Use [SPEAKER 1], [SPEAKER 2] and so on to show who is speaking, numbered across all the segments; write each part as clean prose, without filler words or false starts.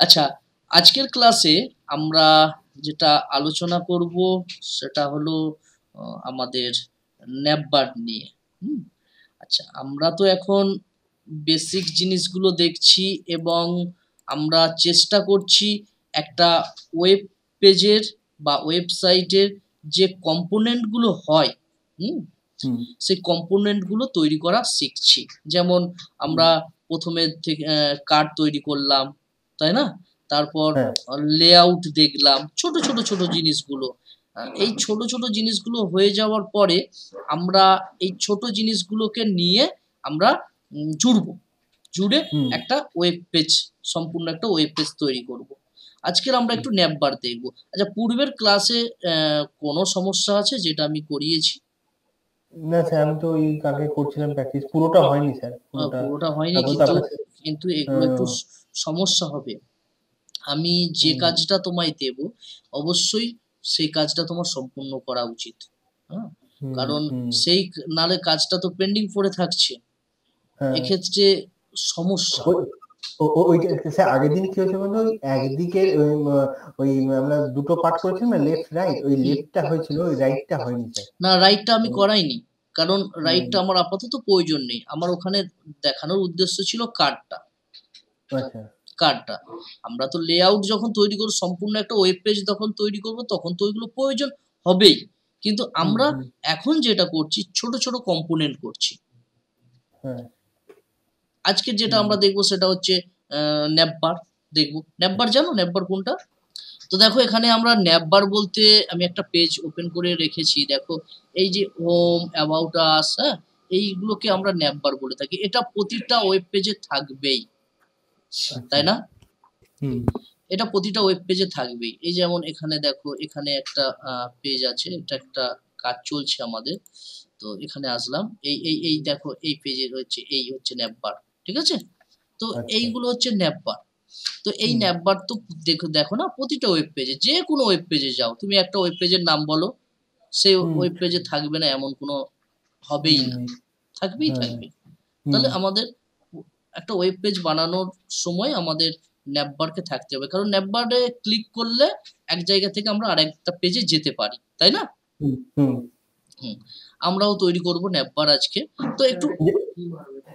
[SPEAKER 1] আচ্ছা, আজকের ক্লাসে আমরা যেটা আলোচনা করব সেটা হলো আমাদের ন্যাপবার্ড নিয়ে। হুম? আচ্ছা, আমরা তো এখন বেসিক জিনিসগুলো দেখছি এবং আমরা চেষ্টা করছি একটা ওয়েব পেজের বা ওয়েবসাইটের যে কম্পোনেন্টগুলো হয়, হুম?
[SPEAKER 2] হুম,
[SPEAKER 1] সেই কম্পোনেন্টগুলো তৈরি করা শিখছি। যেমন
[SPEAKER 2] হুম,
[SPEAKER 1] আমরা ১ম এ থেকে কার্ড তৈরি করলাম, তাই না? তারপর
[SPEAKER 2] হ্যাঁ,
[SPEAKER 1] লেআউট দেখলাম, ছোট জিনিসগুলো। এই ছোট জিনিসগুলো হয়ে যাওয়ার পরে আমরা এই ছোট জিনিসগুলোকে নিয়ে আমরা জুড়বো। জুড়ে
[SPEAKER 2] হুম।
[SPEAKER 1] একটা ওয়েব পেজ, সম্পূর্ণ একটা ওয়েব পেজ তৈরি করব। আজকের আমরা একটু ন্যাপবার দেখব। আচ্ছা, পূর্বের ক্লাসে কোনো সমস্যা আছে যেটা আমি করিয়েছি?
[SPEAKER 2] না স্যার, আমি তো ওই কালকে করছিলাম প্র্যাকটিস, পুরোটা হয়নি স্যার, পুরোটা।
[SPEAKER 1] পুরোটা হয়নি,
[SPEAKER 2] তারপর তো
[SPEAKER 1] কিন্তু
[SPEAKER 2] আপনার সাথে
[SPEAKER 1] কিন্তু এগুলো একটু
[SPEAKER 2] আহ,
[SPEAKER 1] সমস্যা হবে। আমি যে
[SPEAKER 2] হুম,
[SPEAKER 1] কাজটা তোমায় দেব, অবশ্যই সেই কাজটা তোমার সম্পূর্ণ করা উচিত। হ্যাঁ?
[SPEAKER 2] হুম,
[SPEAKER 1] কারণ
[SPEAKER 2] হুম,
[SPEAKER 1] সেই নালে কাজটা তো পেন্ডিং পড়ে থাকছে।
[SPEAKER 2] হ্যাঁ।
[SPEAKER 1] এক্ষেত্রে সমস্যা।
[SPEAKER 2] ওই ওইটা স্যার, আগের দিন কি হয়েছে বলতো, ওই একদিকের ওই আমরা দুটো পার্ট করেছিলাম না, লেফট রাইট, ওই
[SPEAKER 1] হুম।
[SPEAKER 2] লেফটটা হয়েছিল, ওই রাইটটা হয়নি স্যার।
[SPEAKER 1] না, রাইটটা আমি
[SPEAKER 2] হুম,
[SPEAKER 1] করাইনি। কারণ
[SPEAKER 2] হুম,
[SPEAKER 1] রাইটটা আমার আপাতত প্রয়োজন নেই। আমার ওখানে দেখানোর উদ্দেশ্য ছিল কার্ডটা।
[SPEAKER 2] আচ্ছা,
[SPEAKER 1] কার্ডটা। আমরা তো লেআউট যখন তৈরি করব, সম্পূর্ণ একটা ওয়েব পেজ যখন তৈরি করব, তখন তো ওইগুলো প্রয়োজন হবেই। কিন্তু
[SPEAKER 2] হুম,
[SPEAKER 1] আমরা
[SPEAKER 2] হুম,
[SPEAKER 1] এখন যেটা করছি, ছোট কম্পোনেন্ট করছি।
[SPEAKER 2] হ্যাঁ,
[SPEAKER 1] আজকে যেটা
[SPEAKER 2] হুম,
[SPEAKER 1] আমরা দেখব সেটা হচ্ছে ন্যাপবার দেখব। ন্যাপবার জানো ন্যাপবার কোনটা? তো দেখো, এখানে আমরা ন্যাপবার বলতে আমি একটা পেজ ওপেন করে রেখেছি। দেখো, এই যে হোম, অ্যাবাউট আস, হ্যাঁ? এইগুলোকে আমরা ন্যাপবার বলে থাকি। এটা প্রতিটা ওয়েব পেজে থাকবেই।
[SPEAKER 2] আচ্ছা,
[SPEAKER 1] তাই না?
[SPEAKER 2] হুম,
[SPEAKER 1] এটা প্রতিটা ওয়েব পেজে থাকবেই। এই যেমন এখানে দেখো, এখানে একটা পেজ আছে। এটা একটা কাজ চলছে আমাদের। তো এখানে আসলাম। এই দেখো, এই পেজে হচ্ছে, এই হচ্ছে ন্যাপবার। ঠিক আছে? তো
[SPEAKER 2] আচ্ছা,
[SPEAKER 1] এইগুলো হচ্ছে ন্যাপবার। তো এই
[SPEAKER 2] হুম,
[SPEAKER 1] ন্যাপবার তো দেখো দেখো না, প্রতিটা ওয়েব পেজে, যে কোনো ওয়েব পেজে যাও, তুমি একটা ওয়েব পেজের নাম বলো, সেই
[SPEAKER 2] হুম,
[SPEAKER 1] ওয়েব পেজে থাকবে না এমন কোনো হবেই না।
[SPEAKER 2] হুম,
[SPEAKER 1] থাকবেই
[SPEAKER 2] হ্যাঁ,
[SPEAKER 1] থাকবে।
[SPEAKER 2] হুম,
[SPEAKER 1] তাহলে আমাদের একটা ওয়েব পেজ বানানোর সময় আমাদের ন্যাপবারকে থাকতে হবে, কারণ ন্যাপবারে ক্লিক করলে এক জায়গা থেকে আমরা আরেকটা পেজে যেতে পারি, তাই না?
[SPEAKER 2] হুম, হুম।
[SPEAKER 1] হুম। আমরাও তৈরি করব ন্যাপবার আজকে। তো একটু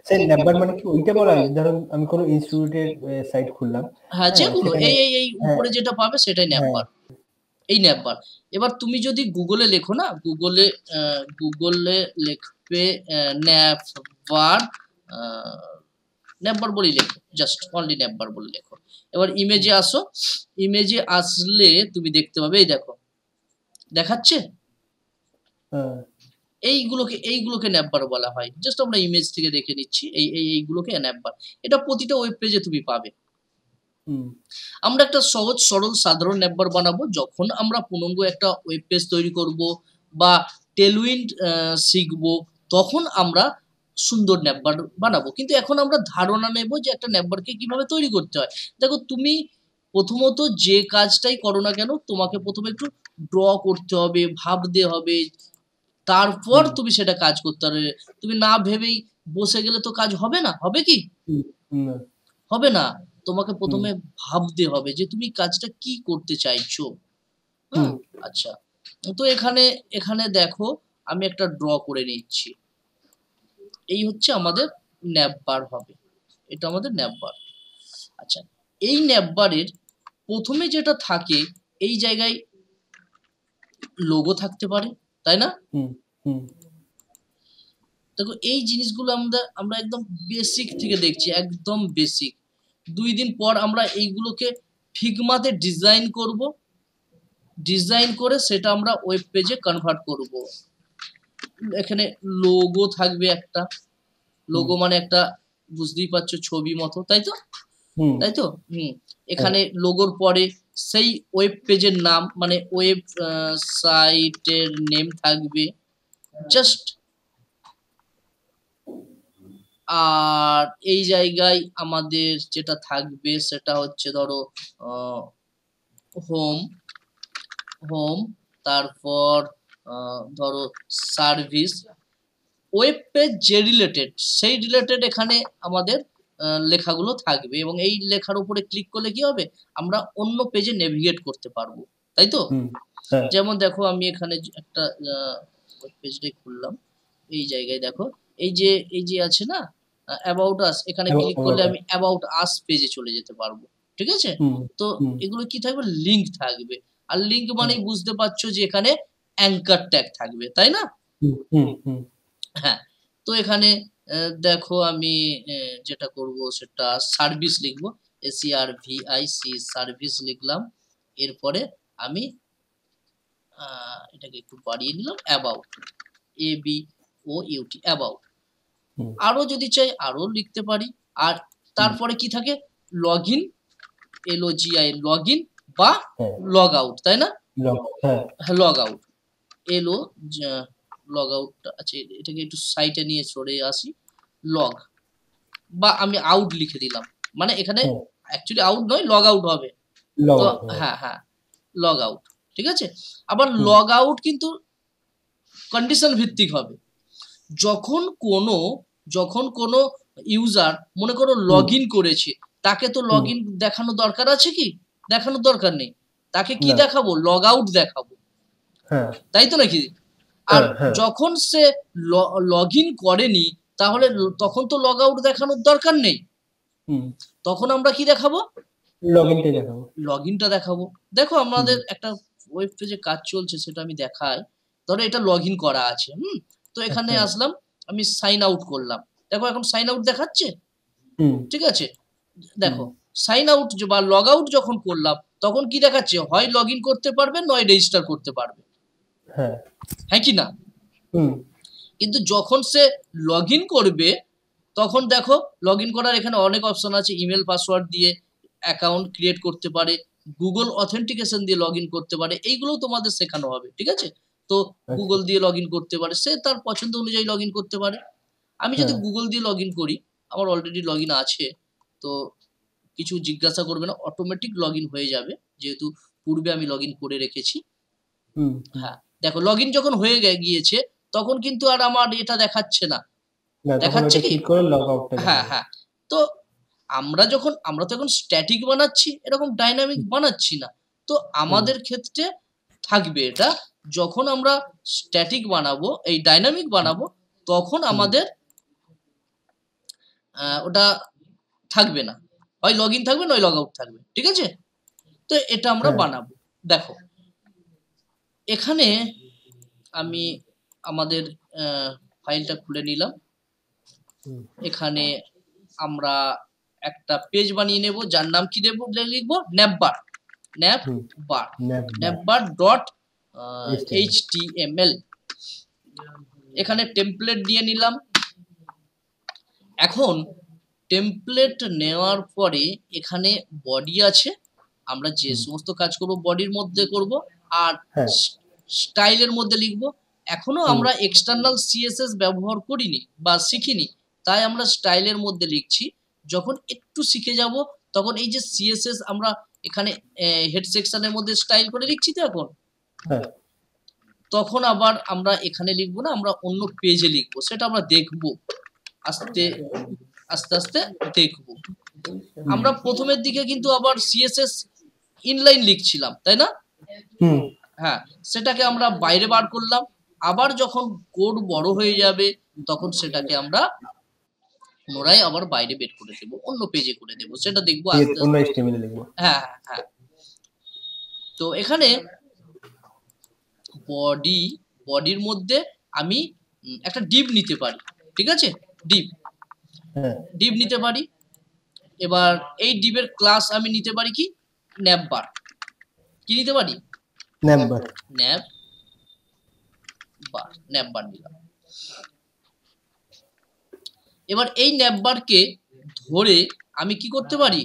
[SPEAKER 2] স্যার, ন্যাপবার মানে কি ওইটা বলা হয়? ধরুন আমি কোনো ইনস্টিটিউটের সাইট খুললাম,
[SPEAKER 1] হ্যাঁ, যে
[SPEAKER 2] হ্যাঁ
[SPEAKER 1] কোনো
[SPEAKER 2] সেখানে,
[SPEAKER 1] এই
[SPEAKER 2] হ্যাঁ,
[SPEAKER 1] উপরে যেটা পাবে সেটাই
[SPEAKER 2] হ্যাঁ,
[SPEAKER 1] ন্যাপবার। এই ন্যাপবার। এবার তুমি যদি গুগলে লেখো না, গুগলে লিখবে ন্যাপবার, ন্যাপবার বলেই লেখো, জাস্ট অনলি ন্যাপবার বলে লেখো। এবার ইমেজে আসো। ইমেজে আসলে তুমি দেখতে পাবে, এই দেখো, দেখাচ্ছে?
[SPEAKER 2] হ্যাঁ,
[SPEAKER 1] এইগুলোকে ন্যাপবার বলা হয়। জাস্ট আমরা ইমেজ থেকে দেখে নিচ্ছি। এইগুলোকে ন্যাপবার। এটা প্রতিটা ওয়েব পেজে তুমি পাবে।
[SPEAKER 2] হুম,
[SPEAKER 1] আমরা একটা সহজ সরল সাধারণ ন্যাপবার বানাবো যখন আমরা পূর্ণাঙ্গ একটা ওয়েব পেজ তৈরি করব বা টেলউইন্ড শিখবো, তখন আমরা সুন্দর ন্যাপবার বানাবো। কিন্তু এখন আমরা ধারণা নেব যে একটা ন্যাপবারকে কিভাবে তৈরি করতে হয়। দেখো, তুমি প্রথমত যে কাজটাই করো না কেন, তোমাকে প্রথমে একটু ড্র করতে হবে, ভাবতে হবে, তারপর
[SPEAKER 2] হুম,
[SPEAKER 1] তুমি সেটা কাজ করতে পারবে। তুমি না ভেবেই বসে গেলে তো কাজ হবে না। হবে কি?
[SPEAKER 2] হুম, হুম,
[SPEAKER 1] হবে না। তোমাকে
[SPEAKER 2] হুম,
[SPEAKER 1] ১ম এ ভাবতে হবে যে তুমি কাজটা কি করতে চাইছো।
[SPEAKER 2] হুম,
[SPEAKER 1] হ্যাঁ? আচ্ছা। তো এখানে এখানে দেখো, আমি একটা ড্র করে নিচ্ছি। এই হচ্ছে আমাদের ন্যাপবার হবে। এটা আমাদের ন্যাপবার। আচ্ছা, এই ন্যাপবারের ১ম এ যেটা থাকে, এই জায়গায় লোগো থাকতে পারে, তাই না?
[SPEAKER 2] হুম, হুম,
[SPEAKER 1] দেখো, এই জিনিসগুলো আমরা আমরা একদম বেসিক থেকে দেখছি, একদম বেসিক। ২ দিন পর আমরা এইগুলোকে ফিগমাতে ডিজাইন করব। ডিজাইন করে সেটা আমরা ওয়েব পেজে কনভার্ট করব। এখানে লোগো থাকবে একটা।
[SPEAKER 2] হুম,
[SPEAKER 1] লোগো মানে একটা, বুঝতেই পারছো, ছবি মতো, তাই তো?
[SPEAKER 2] হুম,
[SPEAKER 1] তাই তো? হুম।
[SPEAKER 2] হ্যাঁ,
[SPEAKER 1] এখানে লোগোর পরে সেই ওয়েব পেজের নাম, মানে ওয়েব সাইটের নেম থাকবে। জাস্ট, আর এই জায়গায় আমাদের যেটা থাকবে সেটা হচ্ছে, ধরো, আহ, হোম, হোম, তারপর ধরো সার্ভিস, ওয়েব পেজ যে রিলেটেড, সেই রিলেটেড এখানে আমাদের লেখাগুলো থাকবে এবং এই লেখার উপরে ক্লিক করলে কি হবে, আমরা অন্য পেজে নেভিগেট করতে পারবো, তাই তো?
[SPEAKER 2] হ্যাঁ
[SPEAKER 1] যেমন দেখো আমি এখানে একটা পেজটাই খুললাম, এই জায়গায় দেখো এই যে আছে না অ্যাবাউট আস, এখানে ক্লিক করলে আমি অ্যাবাউট আস পেজে চলে যেতে পারবো, ঠিক আছে? তো এগুলো কি থাকবে, লিংক থাকবে, আর লিংক মানেই বুঝতে পারছো যে এখানে অ্যাঙ্কার ট্যাগ থাকবে, তাই না? হ্যাঁ, তো এখানে দেখো আমি যেটা করব সেটা সার্ভিস লিখবো, SERVIC সার্ভিস লিখলাম। এরপরে আমি এটাকে একটু বাড়িয়ে নিলাম, অ্যাবাউট, ABOUT অ্যাবাউট। আরো যদি চাই আরো লিখতে পারি। আর তারপরে কি থাকে, লগইন, LOGIN লগইন বা লগ আউট, তাই না? লগ আউট, এলো লগ আউট আছে, এটাকে একটু সাইটে নিয়ে সরে আসি, লগ বা আমি আউট লিখে দিলাম, মানে এখানে অ্যাকচুয়ালি আউট নয়, লগ আউট হবে। তো হ্যাঁ লগ আউট, ঠিক আছে? আবার লগ আউট কিন্তু কন্ডিশন ভিত্তিক হবে। যখন কোনো ইউজার মনে করো লগ ইন করেছে, তাকে তো লগ ইন দেখানো দরকার আছে কি? দেখানোর দরকার নেই, তাকে কি দেখাবো, লগ আউট দেখাবো, তাই তো নাকি? আর যখন সে লগ ইন করেনি, তাহলে তখন তো লগ আউট দেখানোর দরকার নেই, তখন আমরা কি দেখাবো, লগইনটা দেখাবো। দেখো আমাদের একটা ওয়েব পেজে কাজ চলছে, সেটা আমি দেখাই। ধরো এটা লগ ইন করা আছে, তো এখানে আসলাম, আমি সাইন আউট করলাম, দেখো এখন সাইন আউট দেখাচ্ছে, ঠিক আছে? দেখো সাইন আউট বা লগ আউট যখন করলাম, তখন কি দেখাচ্ছে, হয় লগ ইন করতে পারবে, নয় রেজিস্টার করতে পারবে, হ্যাঁ কি না? কিন্তু যখন সে লগ ইন করবে, তখন দেখো লগ ইন করার এখানে অনেক অপশন আছে, ইমেল পাসওয়ার্ড দিয়ে অ্যাকাউন্ট ক্রিয়েট করতে পারে, গুগল অথেন্টিকেশন দিয়ে লগ ইন করতে পারে, এইগুলো তোমাদের শেখানো হবে, ঠিক আছে? তো গুগল দিয়ে লগ ইন করতে পারে, সে তার পছন্দ অনুযায়ী লগ ইন করতে পারে। আমি যদি গুগল দিয়ে লগ ইন করি, আমার অলরেডি লগ ইন আছে, তো কিছু জিজ্ঞাসা করবে না, অটোমেটিক লগ ইন হয়ে যাবে, যেহেতু পূর্বে আমি লগ ইন করে রেখেছি। হ্যাঁ, দেখো লগ ইন যখন হয়ে গিয়েছে, তখন কিন্তু আর আমার এটা দেখাচ্ছে না, দেখাচ্ছে কি, হ্যাঁ। তো আমরা তো এখন স্ট্যাটিক বানাচ্ছি, এরকম ডাইনামিক বানাচ্ছি না। তো আমাদের ক্ষেত্রে থাকবে এটা, যখন আমরা স্ট্যাটিক বানাবো, এই ডাইনামিক বানাবো, তখন আমাদের ওটা থাকবে না, হয় লগ ইন থাকবে, নয় লগ আউট থাকবে, ঠিক আছে? তো এটা আমরা বানাবো। দেখো এখানে আমি আমাদের ফাইলটা খুলে নিলাম, এখানে আমরা একটা পেজ বানিয়ে নেব, যার নাম কি দেব, লিখবো ন্যাপবার, ন্যাপবার ডট HTML। এখানে টেমপ্লেট দিয়ে নিলাম। এখন টেমপ্লেট নেওয়ার পরে এখানে বডি আছে, আমরা যে সমস্ত কাজ করব বডির মধ্যে করব, আর স্টাইলের মধ্যে লিখব। এখনো আমরা এক্সটার্নাল CSS ব্যবহার করিনি বা শিখিনি, তাই আমরা স্টাইলের মধ্যে লিখছি। যখন একটু শিখে যাব, তখন এই যে CSS আমরা এখানে হেড সেকশনের মধ্যে স্টাইল করে লিখছি, তো এখন তখন আবার আমরা এখানে লিখবো না, আমরা অন্য পেজে লিখবো, সেটা আমরা দেখবো আস্তে আস্তে দেখবো। আমরা প্রথমের দিকে কিন্তু আবার CSS ইনলাইন লিখছিলাম, তাই না? হ্যাঁ, সেটাকে আমরা বাইরে বার করলাম। আবার যখন কোড বড় হয়ে যাবে, তখন সেটাকে আমরা পুনরায় আবার বাইরে বের করে দেব, অন্য পেজে করে দেব, সেটা দেখবো আস্তে আস্তে। হ্যাঁ। তো এখানে বডির মধ্যে আমি একটা ডিভ নিতে পারি, ঠিক আছে? ডিভ নিতে পারি। এবার এই ডিভের ক্লাস আমি নিতে পারি কি, ন্যাপবার। কি নিতে পারি, ন্যাপবার নিলাম। এবার এই ন্যাপবারকে ধরে আমি কি করতে পারি,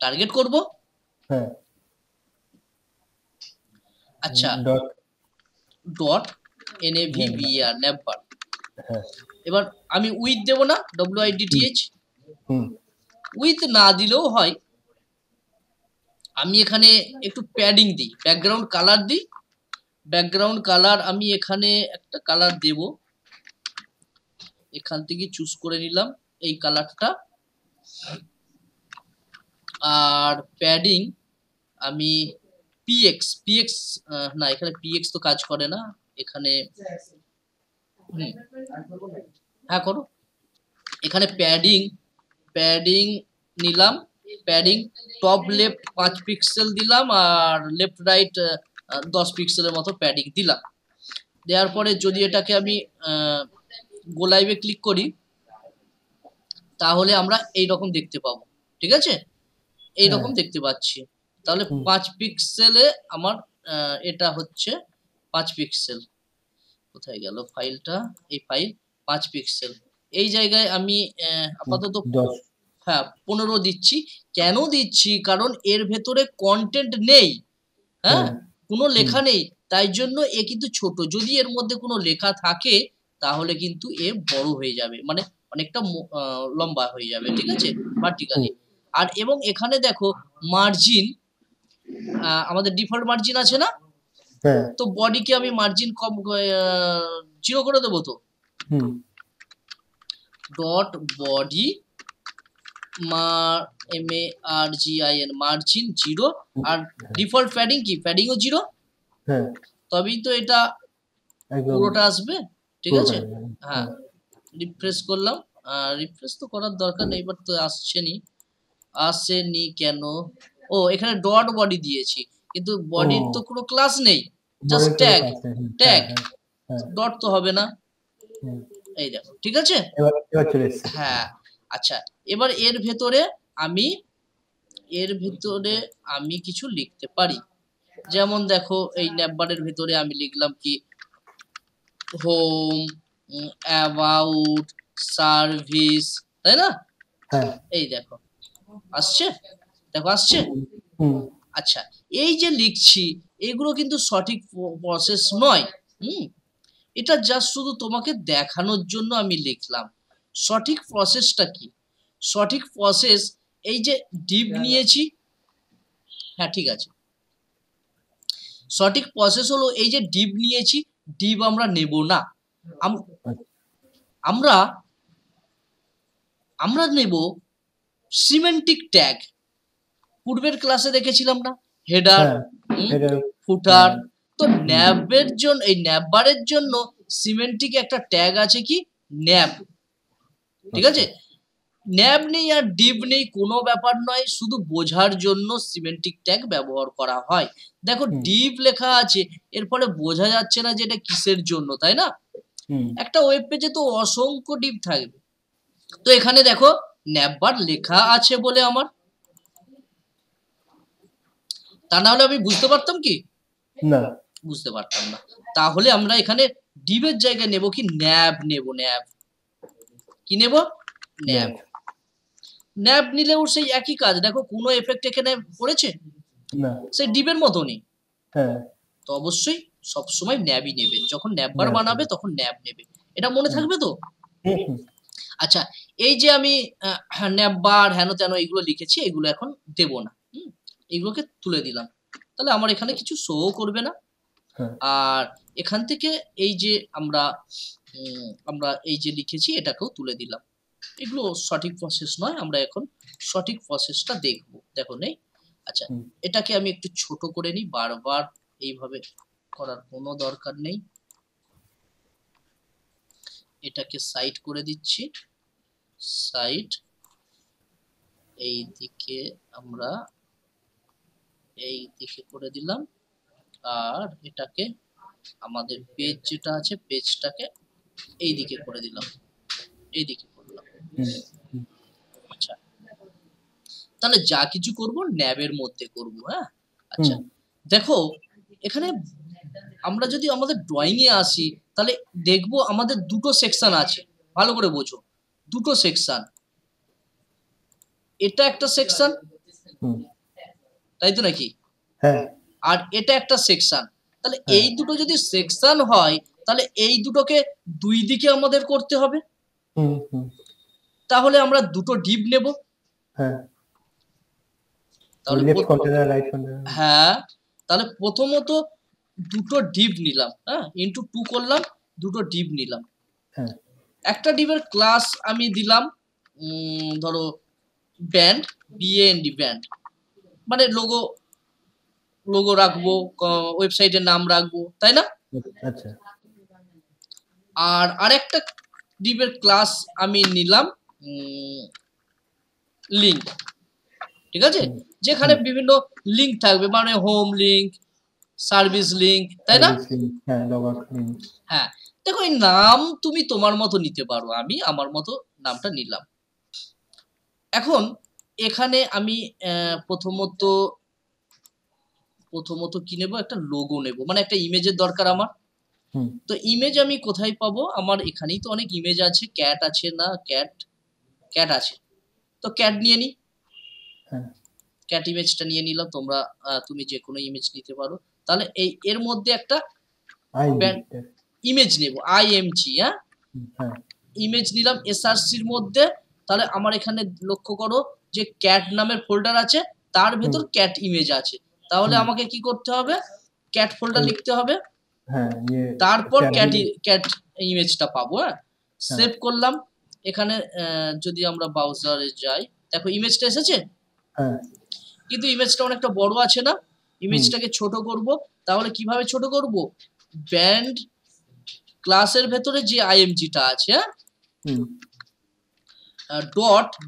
[SPEAKER 1] টার্গেট করব। আচ্ছা, ডট NAVBAR ন্যাপবার। এবার আমি উইথ দেব না, WIDTH, উইথ না দিলেও হয়। আমি এখানে একটু প্যাডিং দিই, ব্যাকগ্রাউন্ড কালার দিই। ব্যাকগ্রাউন্ড কালার আমি এখানে একটা কালার দেব, এখান থেকে চুজ করে নিলাম এই কালারটা। আর প্যাডিং আমি পিএক্স না, এখানে পিএক্স তো কাজ করে না, এখানে হ্যাঁ করো। এখানে প্যাডিং নিলাম, প্যাডিং টপ লেফট 5 পিক্সেল দিলাম, আর লেফট রাইট 10 পিক্সেলের মতো প্যাডিং দিলাম। দেওয়ার পরে যদি এটাকে আমি গো লাইভে ক্লিক করি, তাহলে আমরা এইরকম দেখতে পাবো। ঠিক আছে, এইরকম দেখতে পাচ্ছি। তাহলে 5 পিক্সেলে আমার এটা হচ্ছে 5 পিক্সেল। কোথায় গেল ফাইলটা? এই ফাইল 5 পিক্সেল। এই জায়গায় আমি আপাতত হ্যাঁ 15 দিচ্ছি। কেন দিচ্ছি? কারণ এর ভেতরে কন্টেন্ট নেই, হ্যাঁ কোনো লেখা নেই, তাই জন্য এ কিন্তু ছোট। যদি এর মধ্যে কোনো লেখা থাকে তাহলে কিন্তু এ বড় হয়ে যাবে, মানে অনেকটা লম্বা হয়ে যাবে। ঠিক আছে, ভার্টিক্যালি। আর এবং এখানে দেখো মার্জিন, আমাদের ডিফল্ট মার্জিন আছে না, তো বডিকে আমি মার্জিন কম 0 করে দেবো। তো ডট বডি MARGIN মার্জিন 0, আর ডিফল্ট প্যাডিং কি? প্যাডিংও 0, তবেই তো এটা পুরোটা আসবে। ঠিক আছে, হ্যাঁ রিফ্রেশ করলাম। রিফ্রেশ তো করার দরকার নেই, বাট তো আসেনি কেন? ও এখানে ডট বডি দিয়েছি, কিন্তু বডির তো কোনো ক্লাস নেই, জাস্ট ট্যাগ। ডট তো হবে না, এই দেখো। ঠিক আছে, হ্যাঁ আচ্ছা। এবার এর ভেতরে আমি কিছু লিখতে পারি। যেমন দেখো এই ন্যাপবারের ভেতরে আমি লিখলাম কি হোম, অ্যাবাউট, সার্ভিস, তাই না? এই দেখো আসছে, দেখো আসছে। আচ্ছা, এই যে লিখছি এগুলো কিন্তু সঠিক প্রসেস নয়। এটা জাস্ট শুধু তোমাকে দেখানোর জন্য আমি লিখলাম। সঠিক প্রসেসটা কি? সঠিক প্রসেস এই যে ডিভ নিয়েছি, হ্যাঁ ঠিক আছে, সঠিক প্রসেস হলো এই যে ডিভ নিয়েছি, ডিভ আমরা নেব না, আমরা নেব সিমেন্টিক ট্যাগ। পূর্বের ক্লাসে দেখেছিলাম না, হেডার, ফুটার। তো ন্যাবের জন্য, এই ন্যাববারের জন্য সিমেন্টিক একটা ট্যাগ আছে কি ন্যাব। ঠিক আছে, ন্যাব নেই আর ডিভ নেই কোনো ব্যাপার নয়, শুধু বোঝার জন্য সিমেন্টিক ট্যাগ ব্যবহার করা হয়। দেখো ডিভ লেখা আছে, এর ফলে বোঝা যাচ্ছে না যে এটা কিসের জন্য, তাই না? একটা ওয়েব পেজে তো অসংখ্য ডিভ থাকবে, তো এখানে দেখো ন্যাববার লেখা আছে বলে আমার, তা না হলে আমি বুঝতে পারতাম কি? না, বুঝতে পারতাম না। তাহলে আমরা এখানে ডিভের জায়গায় নেব কি ন্যাব নেব। ন্যাব কি নেব? ন্যাব। ন্যাব নিলেও সেই একই কাজ। দেখো কোনো এফেক্ট এখানে পড়েছে না, সেই ডিভের মতনই। হ্যাঁ, তো অবশ্যই সব সময় ন্যাবই নেবে, যখন ন্যাববার বানাবে তখন ন্যাব নেবে, এটা মনে থাকবে তো? আচ্ছা, এই যে আমি ন্যাববার হেন তেন এগুলো লিখেছি, এগুলো এখন দেব না, এগুলোকে তুলে দিলাম। তাহলে আমার এখানে কিছু শো করবে না। আর এখান থেকে এই যে আমরা এই যে লিখেছি এটাকেও তুলে দিলাম। এগুলো সঠিক প্রসেস নয়, আমরা এখন সঠিক প্রসেসটা দেখব। দেখো নেই। আচ্ছা, এটাকে আমি একটু ছোট করে নিই, বারবার এইভাবে করার কোনো দরকার নেই। এটাকে সাইড করে দিচ্ছি, সাইড। এই দিকে আমরা এই দিকে করে দিলাম, আর এটাকে আমাদের পেজ যেটা আছে পেজটাকে এই দিকে করে দিলাম, এই দিকে করলাম। আচ্ছা, তাহলে যা কিছু করব ন্যাবের মধ্যে করব। হ্যাঁ আচ্ছা, দেখো এখানে আমরা যদি আমাদের ড্রয়িং এ আসি, তাহলে দেখবো আমাদের দুটো সেকশন আছে, ভালো করে বোঝো, দুটো সেকশন। এটা একটা সেকশন, তাই তো নাকি? হ্যাঁ, আর এটা একটা সেকশন। তাহলে এই দুটো যদি সেকশন হয়, তাহলে এই দুটোকে দুই দিকে আমাদের করতে হবে। তাহলে আমরা দুটো ডিভ নেব। হ্যাঁ, তাহলে হ্যাঁ, তাহলে প্রথমত দুটো ডিভ নিলাম, হ্যাঁ ইনটু 2 করলাম, দুটো ডিভ নিলাম। হ্যাঁ, একটা ডিভের ক্লাস আমি দিলাম ধরো ব্যান্ড, BAND ব্যান্ড, মানে লোগো রাখবো, ওয়েবসাইটের নাম রাখবো, তাই না?
[SPEAKER 2] আচ্ছা।
[SPEAKER 1] আর আরেকটা ডিভের ক্লাস আমি নিলাম লিঙ্ক, ঠিক আছে, যেখানে বিভিন্ন লিঙ্ক থাকবে, মানে হোম লিঙ্ক, সার্ভিস লিঙ্ক, তাই না? হ্যাঁ, দেখো এই নাম তুমি তোমার মতো নিতে পারো, আমি আমার মতো নামটা নিলাম। এখন এখানে আমি প্রথমত কি নেব, একটা লোগো নেব, মানে একটা ইমেজের দরকার আমার। তো ইমেজ আমি কোথায় পাবো? আমার এখানেই তো অনেক ইমেজ আছে, ক্যাট আছে না, ক্যাট আছে, তো ক্যাট নিয়ে নি, ক্যাট ইমেজটা নিয়ে নিলাম। তুমি যে কোনো ইমেজ নিতে পারো। তাহলে এর মধ্যে একটা ইমেজ নেব, IMG, হ্যাঁ, ইমেজ নিলাম SRCর মধ্যে। তাহলে আমার এখানে লক্ষ্য করো যে ক্যাট নামের ফোল্ডার আছে, তার ভেতর ক্যাট ইমেজ আছে। তাহলে আমাকে কি করতে হবে? ক্যাট ফোল্ডার লিখতে হবে, তারপর ক্যাট ইমেজটা পাবো। হ্যাঁ, সেভ করলাম। এখানে যদি আমরা ব্রাউজারে যাই, দেখো ইমেজটা এসেছে, কিন্তু ইমেজটা অনেকটা বড় আছে না? ইমেজটাকে ছোট করব। তাহলে কিভাবে ছোট করব? ব্যান্ড ক্লাসের ভেতরে যে IMGটা আছে,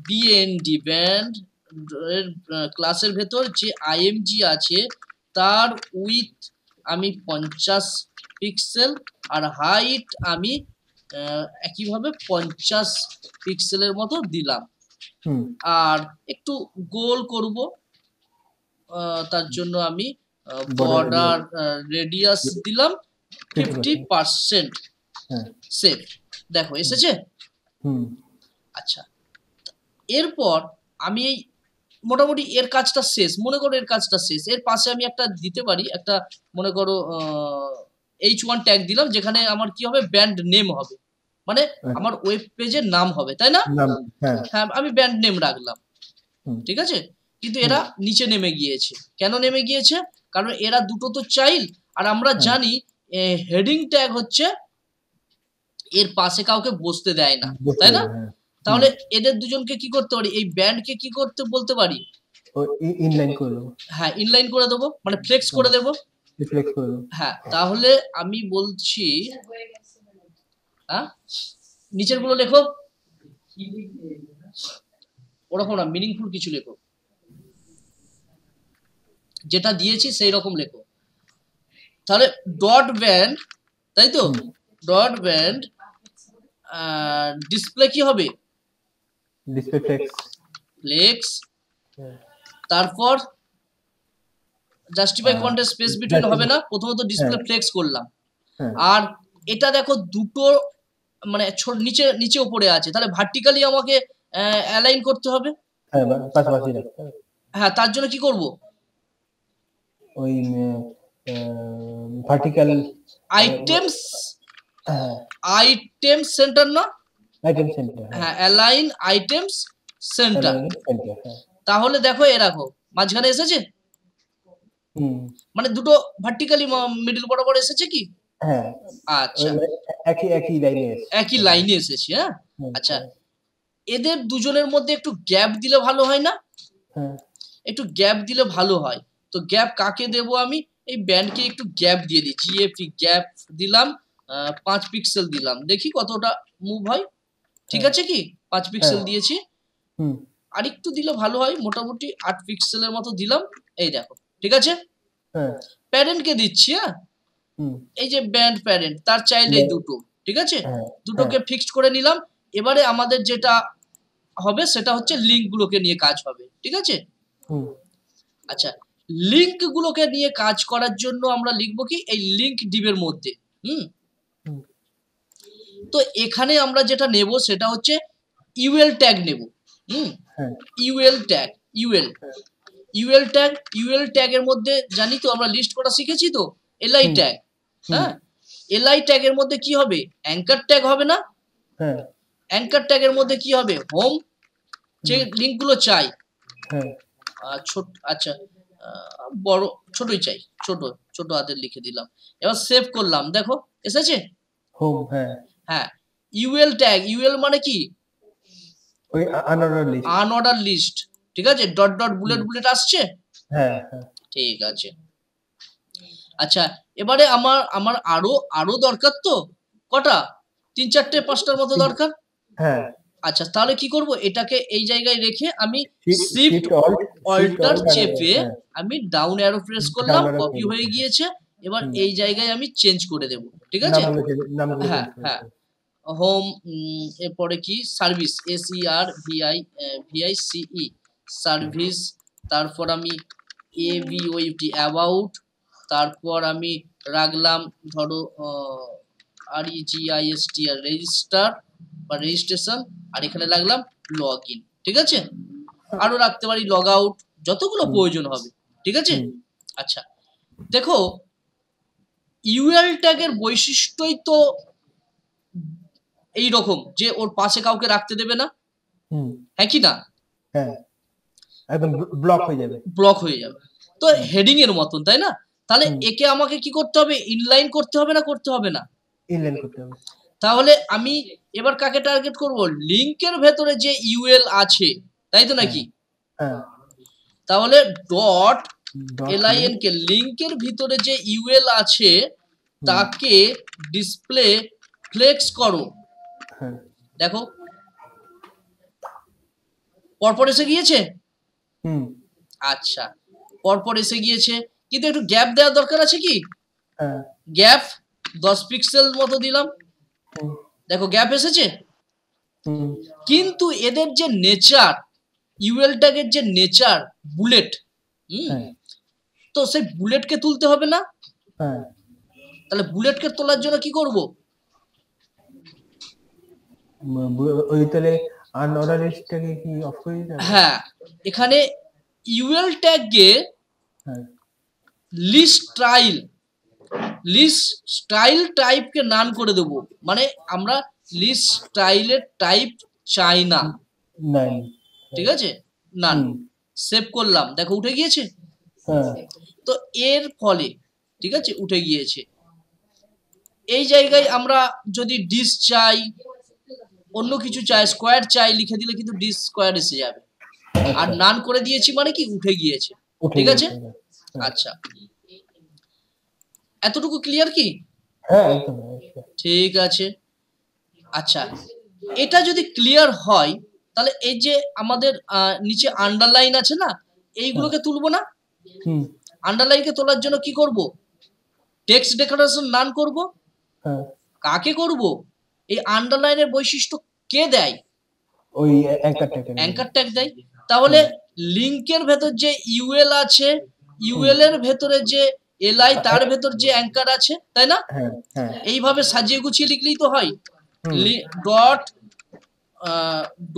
[SPEAKER 1] .BAND ব্যান্ড ক্লাসের ভেতর যে IMG আছে, তার উইথ আমি 50 পিক্সেল আর হাইট আমি একইভাবে 50 পিক্সেলের মতো দিলাম। আর একটু গোল করব, তার জন্য আমি বর্ডার রেডিয়াস দিলাম 50%। সেভ, দেখো এসেছে। আচ্ছা, এরপর আমি এই মোটামুটি এর কাজটা শেষ, মনে করো এর কাজটা শেষ। এর পাশে আমি একটা দিতে পারি, একটা মনে করো H1 ট্যাগ দিলাম, যেখানে আমার কি হবে, ব্যান্ড নেম হবে, মানে আমার ওয়েব পেজের নাম হবে, তাই না? হ্যাঁ, আমি ব্যান্ড নেম রাখলাম, ঠিক আছে। কিন্তু এরা নিচে নেমে গিয়েছে, কেন নেমে গিয়েছে? কারণ এরা দুটো তো চাইল্ড, আর আমরা জানি হেডিং ট্যাগ হচ্ছে এর পাশে কাউকে বসতে দেয় না, তাই না? তাহলে এদের দুজনকে কি করতে পারি, এই ব্যান্ডকে কি করতে বলতে পারি,
[SPEAKER 2] ইনলাইন করে দেবো।
[SPEAKER 1] হ্যাঁ, ইনলাইন করে দেবো, মানে ফ্লেক্স করে দেবো। হ্যাঁ, তাহলে আমি বলছি, হ্যাঁ, নিচের গুলো লেখো, ওরকম না, মিনিংফুল কিছু লেখো, যেটা দিয়েছি সেই রকম লেখো। তাহলে ডট ব্যান্ড, তাই তো, ডট ব্যান্ড ডিসপ্লে কি হবে,
[SPEAKER 2] ডিসপ্লে
[SPEAKER 1] ফ্লেক্স, তারপর জাস্টিফাই কন্টেন্ট স্পেস বিটুইন হবে না, প্রথমত ডিসপ্লে ফ্লেক্স করলাম। আর এটা দেখো দুটো মানে নিচে নিচে উপরে আছে, তাহলে ভার্টিক্যালি আমাকে অ্যালাইন করতে হবে। হ্যাঁ, তার জন্য কি করব,
[SPEAKER 2] ওই ভার্টিক্যাল
[SPEAKER 1] আইটেমস সেন্টার না, হ্যাঁ, অ্যালাইন আইটেমস সেন্টার। তাহলে দেখো এরকম মাঝখানে এসেছে, মানে দুটো ভার্টিক্যালি মিডল বরাবর এসেছে কি? আচ্ছা, একই লাইনে এসেছে। হ্যাঁ, আচ্ছা, এদের দুজনের মধ্যে একটু গ্যাপ দিলে ভালো হয় না? একটু গ্যাপ দিলে ভালো হয়। তো গ্যাপ কাকে দেব? আমি এই ব্যান্ডকে একটু গ্যাপ দিয়ে দিই, GFP গ্যাপ দিলাম, 5 পিক্সেল দিলাম, দেখি কতটা মুভ হয়। ঠিক আছে কি, 5 পিক্সেল দিয়েছি, আর একটু দিলে ভালো হয়, মোটামুটি 8 পিক্সেলের মতো দিলাম, এই দেখো, ঠিক আছে। প্যারেন্টকে দিচ্ছি, হ্যাঁ, এই যে ব্যান্ড প্যারেন্ট, তার চাইল্ড এই দুটো, ঠিক আছে, দুটোকে ফিক্সড করে নিলাম। এবারে আমাদের যেটা হবে সেটা হচ্ছে লিঙ্ক গুলোকে নিয়ে কাজ হবে, ঠিক আছে। আচ্ছা, লিঙ্ক গুলোকে নিয়ে কাজ করার জন্য আমরা লিখবো কি, এই লিঙ্ক ডিভের মধ্যে। তো এখানে আমরা যেটা নেব সেটা হচ্ছে ইউএল ট্যাগ নেব। ইউএল ট্যাগ, ইউএল ট্যাগের মধ্যে জানি তো আমরা লিস্ট করা শিখেছি তো, এলআই ট্যাগ। হ্যাঁ, এলআই ট্যাগের মধ্যে কি হবে, অ্যাঙ্কার ট্যাগ হবে না? অ্যাঙ্কার ট্যাগের মধ্যে কি হবে, হোম, যে লিঙ্ক গুলো চাই। আচ্ছা, বড় ছোটই চাই, ছোট হাতের লিখে দিলাম। এবার সেভ করলাম, দেখো এসেছে হোম। হ্যাঁ, ইউএল ট্যাগ, ইউএল মানে কি,
[SPEAKER 2] ওই আনঅর্ডার লিস্ট।
[SPEAKER 1] আনঅর্ডার লিস্ট, ঠিক আছে, ডট ডট বুলেট বুলেট আসছে।
[SPEAKER 2] হ্যাঁ হ্যাঁ
[SPEAKER 1] ঠিক আছে। আচ্ছা, এবারে আমার আমার আরো আরো দরকার তো, কটা 3-4টে 5টার মতো দরকার।
[SPEAKER 2] হ্যাঁ
[SPEAKER 1] আচ্ছা, তাহলে কি করব, এটাকে এই জায়গায় রেখে আমি
[SPEAKER 2] শিফট
[SPEAKER 1] অল্টার চেপে আমি ডাউন অ্যারো প্রেস করলাম,
[SPEAKER 2] Down arrow
[SPEAKER 1] কপি
[SPEAKER 2] press,
[SPEAKER 1] হয়ে গিয়েছে। এবার এই জায়গায় আমি চেঞ্জ করে দেব, ঠিক আছে।
[SPEAKER 2] নামগুলো
[SPEAKER 1] হ্যাঁ হ্যাঁ, হোম, এরপরে কি সার্ভিস, SERVICE সার্ভিস, তারপর আমি ABOUT অ্যাবাউট, তারপর আমি রাখলাম ধরো REGISTR রেজিস্টার বা রেজিস্ট্রেশন, আর এখানে লাগলাম লগ ইন, ঠিক আছে। আরো রাখতে পারি লগ আউট, যতগুলো প্রয়োজন হবে, ঠিক আছে। আচ্ছা, দেখো ইউএল ট্যাগের বৈশিষ্ট্যই তো এই রকম যে ওর পাশে কাউকে রাখতে দেবে না, হ্যাঁ কি না?
[SPEAKER 2] হ্যাঁ, একদম ব্লক হয়ে যাবে,
[SPEAKER 1] ব্লক হয়ে যাবে। তো হেডিং এর মতন, তাই না? তাহলে একে আমাকে কি করতে হবে, ইনলাইন করতে হবে না করতে হবে না?
[SPEAKER 2] ইনলাইন করতে হবে।
[SPEAKER 1] তাহলে আমি এবার কাকে টার্গেট করব, লিংকের ভেতরে যে ইউএল আছে, তাই তো নাকি?
[SPEAKER 2] হ্যাঁ,
[SPEAKER 1] তাহলে ডট এলআইএন কে লিংকের ভিতরে যে ইউএল আছে তাকে ডিসপ্লে ফ্লেক্স করো। দেখো পরপর এসে গিয়েছে। আচ্ছা, পরপর এসে গিয়েছে, কিন্তু একটু গ্যাপ দেওয়ার দরকার আছে কি? গ্যাপ 10 পিক্সেল মতো দিলাম, দেখো গ্যাপ এসেছে। কিন্তু এদের যে নেচার, ইউএল ট্যাগের যে নেচার বুলেট, তো সেই বুলেটকে তুলতে হবে না? তাহলে বুলেটকে তোলার জন্য কি করব?
[SPEAKER 2] ওই তাহলে আনঅর্ডার লিস্টটাকে কি অফ করে দিতে হবে?
[SPEAKER 1] হ্যাঁ, এখানে ইউএল ট্যাগে লিস্ট স্টাইল টাইপকে নান করে দেব, মানে আমরা লিস্ট স্টাইলের টাইপ চাই না, ঠিক আছে, নান। সেভ করলাম, দেখো উঠে গিয়েছে। তো এর ফলে ঠিক আছে উঠে গিয়েছে। এই জায়গায় আমরা যদি ডিস চাই, অন্য কিছু চাই, স্কোয়ার চাই, লিখে দিলে কিন্তু ডিস স্কোয়ার এসে যাবে। আর নান করে দিয়েছি মানে কি উঠে গিয়েছে, ঠিক আছে। আচ্ছা, এতটুকু ক্লিয়ার কি? ঠিক আছে। আচ্ছা, এটা যদি ক্লিয়ার হয় তাহলে এই যে আমাদের নিচে আন্ডারলাইন আছে না, এইগুলোকে তুলবো না? আন্ডারলাইনকে তোলার জন্য কি করব, টেক্সট ডেকোরেশন নান করব। কাকে করব? এই আন্ডারলাইনের বৈশিষ্ট্য কে দেয়?
[SPEAKER 2] ওই অ্যাঙ্কার
[SPEAKER 1] ট্যাগ দেয়। তাহলে লিংকের ভেতর যে ইউএল আছে, ইউএল এর ভেতরে যে এলআই, তার ভেতর যে অ্যাঙ্কার আছে, তাই না? এইভাবে সাজিয়ে গুছিয়ে লিখলেই তো হয়। ডট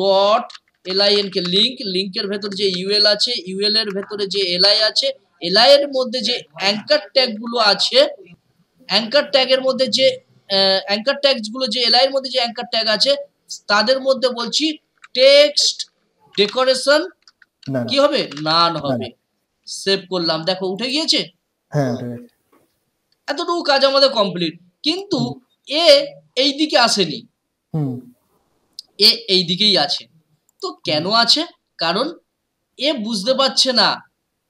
[SPEAKER 1] ডট এলআইএন কে লিংকের ভেতর যে ইউএল আছে, ইউএল এর ভেতরে যে এলআই আছে, এলআই এর মধ্যে যে অ্যাঙ্কার ট্যাগ গুলো আছে, অ্যাঙ্কার ট্যাগের মধ্যে যে অ্যাঙ্কার ট্যাগস গুলো যে এলআই এর মধ্যে যে অ্যাঙ্কার ট্যাগ আছে তাদের মধ্যে বলছি টেক্সট ডেকোরেশন কি হবে, নান হবে। সেভ করলাম, দেখো উঠে গিয়েছে। এতটুকু কাজ আমাদের কমপ্লিট। কিন্তু এ এই দিকে আসেনি, এ এই দিকেই আছে। তো কেন আছে? কারণ এ বুঝতে পারছে না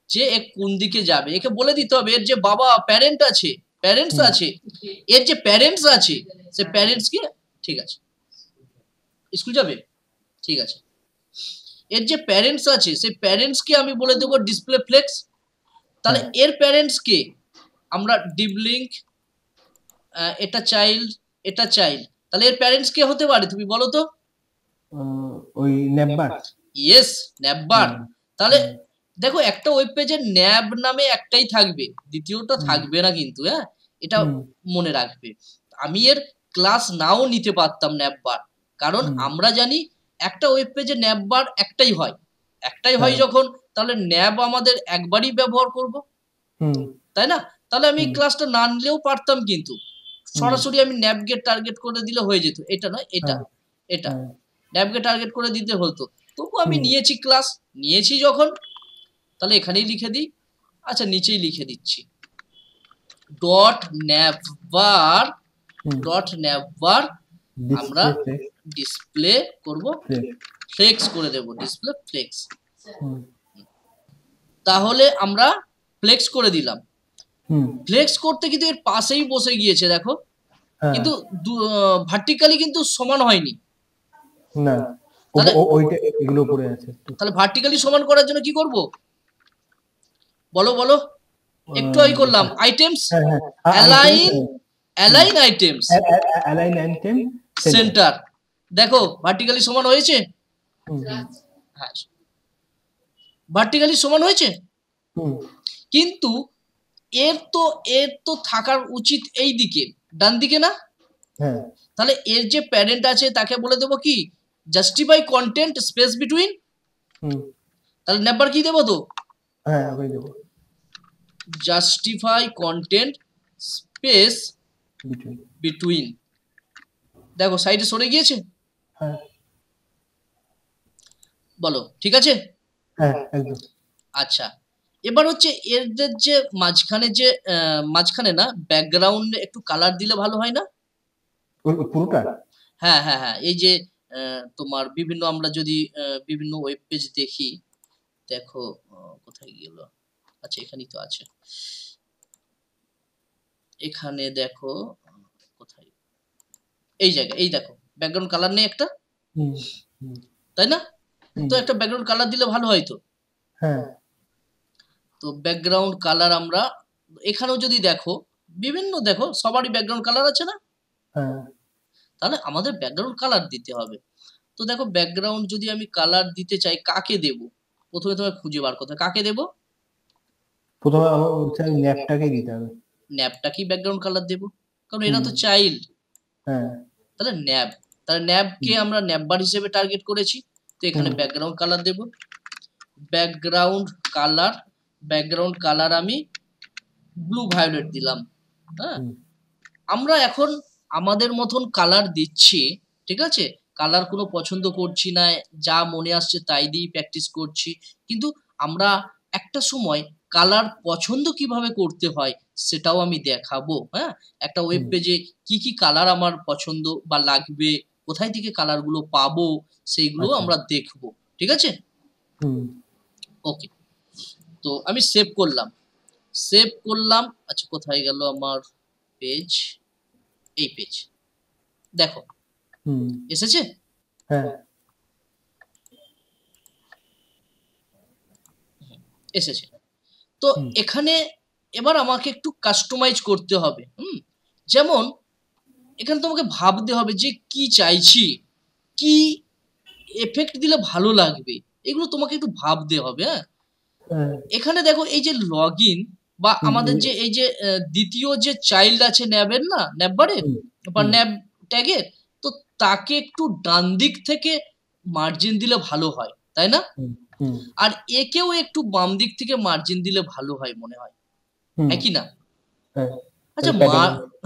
[SPEAKER 1] যে এ কোন দিকে যাবে। একে বলে দিতে হবে এর যে বাবা প্যারেন্টস আছে, এর যে প্যারেন্টস আছে, সে প্যারেন্টস কি, ঠিক আছে স্কুল যাবে, ঠিক আছে, এর যে প্যারেন্টস আছে সেই প্যারেন্টস কে আমি বলে দেবো ডিসপ্লে ফ্লেক্স। তাহলে এর প্যারেন্টস কে আমরা ডিপ লিংক, এটা চাইল্ড, এটা চাইল্ড, তাহলে এর প্যারেন্টস কে হতে পারে তুমি বলো তো?
[SPEAKER 2] ওই ন্যাববার।
[SPEAKER 1] ইয়েস, ন্যাববার। তাহলে দেখো একটা ওয়েব পেজে ন্যাব নামে একটাই থাকবে, দ্বিতীয়টা থাকবে না কিন্তু, হ্যাঁ এটা মনে রাখবে। আমি এর ক্লাস নাও নিতে পারতাম ন্যাববার, কারণ আমরা জানি একটা ওয়েব পেজে ন্যাববার একটাই হয়, যখন তাহলে ন্যাব আমাদের একবারই ব্যবহার করব, তাই না? তাহলে আমি ক্লাসটা না নিলেও পারতাম, কিন্তু সরাসরি আমি ন্যাবকে টার্গেট করে দিলে হয়ে যেত। এটা নয়, এটা ন্যাবকে টার্গেট করে দিতে হতো। তবু আমি নিয়েছি, ক্লাস নিয়েছি যখন, তাহলে এখানেই লিখে দিই। আচ্ছা, নিচেই লিখে দিচ্ছি ডট ন্যাববার, আমরা ডিসপ্লে করব ফ্লেক্স করে দেব, ডিসপ্লে ফ্লেক্স।
[SPEAKER 2] হুম
[SPEAKER 1] তাহলে আমরা ফ্লেক্স করে দিলাম।
[SPEAKER 2] হুম
[SPEAKER 1] ফ্লেক্স করতে কিন্তু এর পাশেই বসে গিয়েছে দেখো,
[SPEAKER 2] হ্যাঁ
[SPEAKER 1] কিন্তু ভার্টিক্যালি কিন্তু সমান হয়নি।
[SPEAKER 2] না
[SPEAKER 1] তাহলে
[SPEAKER 2] ওইটা এগুলো পড়ে আছে একটু।
[SPEAKER 1] তাহলে ভার্টিক্যালি সমান করার জন্য কি করব বলো বলো? একটু আগে করলাম আইটেমস,
[SPEAKER 2] হ্যাঁ হ্যাঁ
[SPEAKER 1] align, align items,
[SPEAKER 2] align item
[SPEAKER 1] centre. দেখো ভার্টিক্যালি সমান হয়েছে, হ্যাঁ ভার্টিক্যালি সমান হয়েছে, কিন্তু এর তো থাকার উচিত এই দিকে, ডান দিকে না?
[SPEAKER 2] হ্যাঁ
[SPEAKER 1] তাহলে এর যে প্যারেন্ট আছে তাকে বলে দেবো কি, জাস্টিফাই কন্টেন্ট স্পেস বিটুইন। তাহলে নেবার কি দেবো তো,
[SPEAKER 2] হ্যাঁ ওই দেবো
[SPEAKER 1] জাস্টিফাই কন্টেন্ট স্পেস বিটুইন। দেখো সাইডে সরে গিয়েছে,
[SPEAKER 2] হ্যাঁ
[SPEAKER 1] বলো ঠিক আছে?
[SPEAKER 2] হ্যাঁ একদম।
[SPEAKER 1] আচ্ছা, এবার হচ্ছে এদের যে মাঝখানে না ব্যাকগ্রাউন্ডে একটু কালার দিলে ভালো হয় না?
[SPEAKER 2] পুরোটা?
[SPEAKER 1] হ্যাঁ হ্যাঁ হ্যাঁ, এই যে তোমার বিভিন্ন আমরা যদি বিভিন্ন ওয়েব পেজ দেখি, দেখো কোথায় গেল, আচ্ছা এখানেই তো আছে, এখানে দেখো কোথায়, এই জায়গায়, এই দেখো ব্যাকগ্রাউন্ড কালার নেই একটা, তাই না? তো একটা ব্যাকগ্রাউন্ড কালার দিলে ভালো হয় তো।
[SPEAKER 2] হ্যাঁ
[SPEAKER 1] তো ব্যাকগ্রাউন্ড কালার আমরা এখানেও যদি দেখো, বিভিন্ন দেখো সবারই ব্যাকগ্রাউন্ড কালার আছে না?
[SPEAKER 2] হ্যাঁ
[SPEAKER 1] তাহলে আমাদের ব্যাকগ্রাউন্ড কালার দিতে হবে। তো দেখো ব্যাকগ্রাউন্ড যদি আমি কালার দিতে চাই কাকে দেব, প্রথমে তোমায় খুঁজে বার করতে হবে কাকে দেব।
[SPEAKER 2] প্রথমে আমার ন্যাপটাকে দিতে হবে।
[SPEAKER 1] ন্যাপটাকেই ব্যাকগ্রাউন্ড কালার দেব, কারণ এরা তো চাইল্ড।
[SPEAKER 2] হ্যাঁ
[SPEAKER 1] তাহলে ন্যাব, তাহলে ন্যাবকে আমরা ন্যাববার হিসেবে টার্গেট করেছি, তো এখানে ব্যাকগ্রাউন্ড কালার দেব। ব্যাকগ্রাউন্ড কালার আমি ব্লু ভায়োলেট দিলাম। হ্যাঁ, আমরা এখন আমাদের মতন কালার দিচ্ছি, ঠিক আছে? কালার কোনো পছন্দ করছি না, যা মনে আসছে তাই দিয়ে প্র্যাকটিস করছি, কিন্তু আমরা একটা সময় কালার পছন্দ কিভাবে করতে হয় সেটাও আমি দেখাবো। হ্যাঁ, একটা ওয়েব পেজে কি কি কালার আমার পছন্দ বা লাগবে, কোথায় থেকে কালারগুলো পাবো সেইগুলো আমরা দেখবো, ঠিক আছে? ওকে, তো আমি সেভ করলাম। আচ্ছা কোথায় গেল আমার পেজ, এই পেজ দেখো এসেছে।
[SPEAKER 2] হ্যাঁ
[SPEAKER 1] এসেছে। তো এখানে এবার আমাকে একটু কাস্টমাইজ করতে হবে। যেমন এখানে তোমাকে ভাবতে হবে যে কি চাইছি, কি এফেক্ট দিলে ভালো লাগবে, এগুলো তোমাকে একটু ভাবতে হবে। হ্যাঁ, এখানে দেখো এই যে লগইন বা আমাদের যে এই যে দ্বিতীয় যে চাইল্ড আছে ন্যাবের, না ন্যাববারের বা ন্যাব ট্যাগের, তো তাকে একটু ডান দিক থেকে মার্জিন দিলে ভালো হয়, তাই না? আর একেও একটু বাম দিক থেকে মার্জিন দিলে ভালো হয় মনে হয়, একই না? আচ্ছা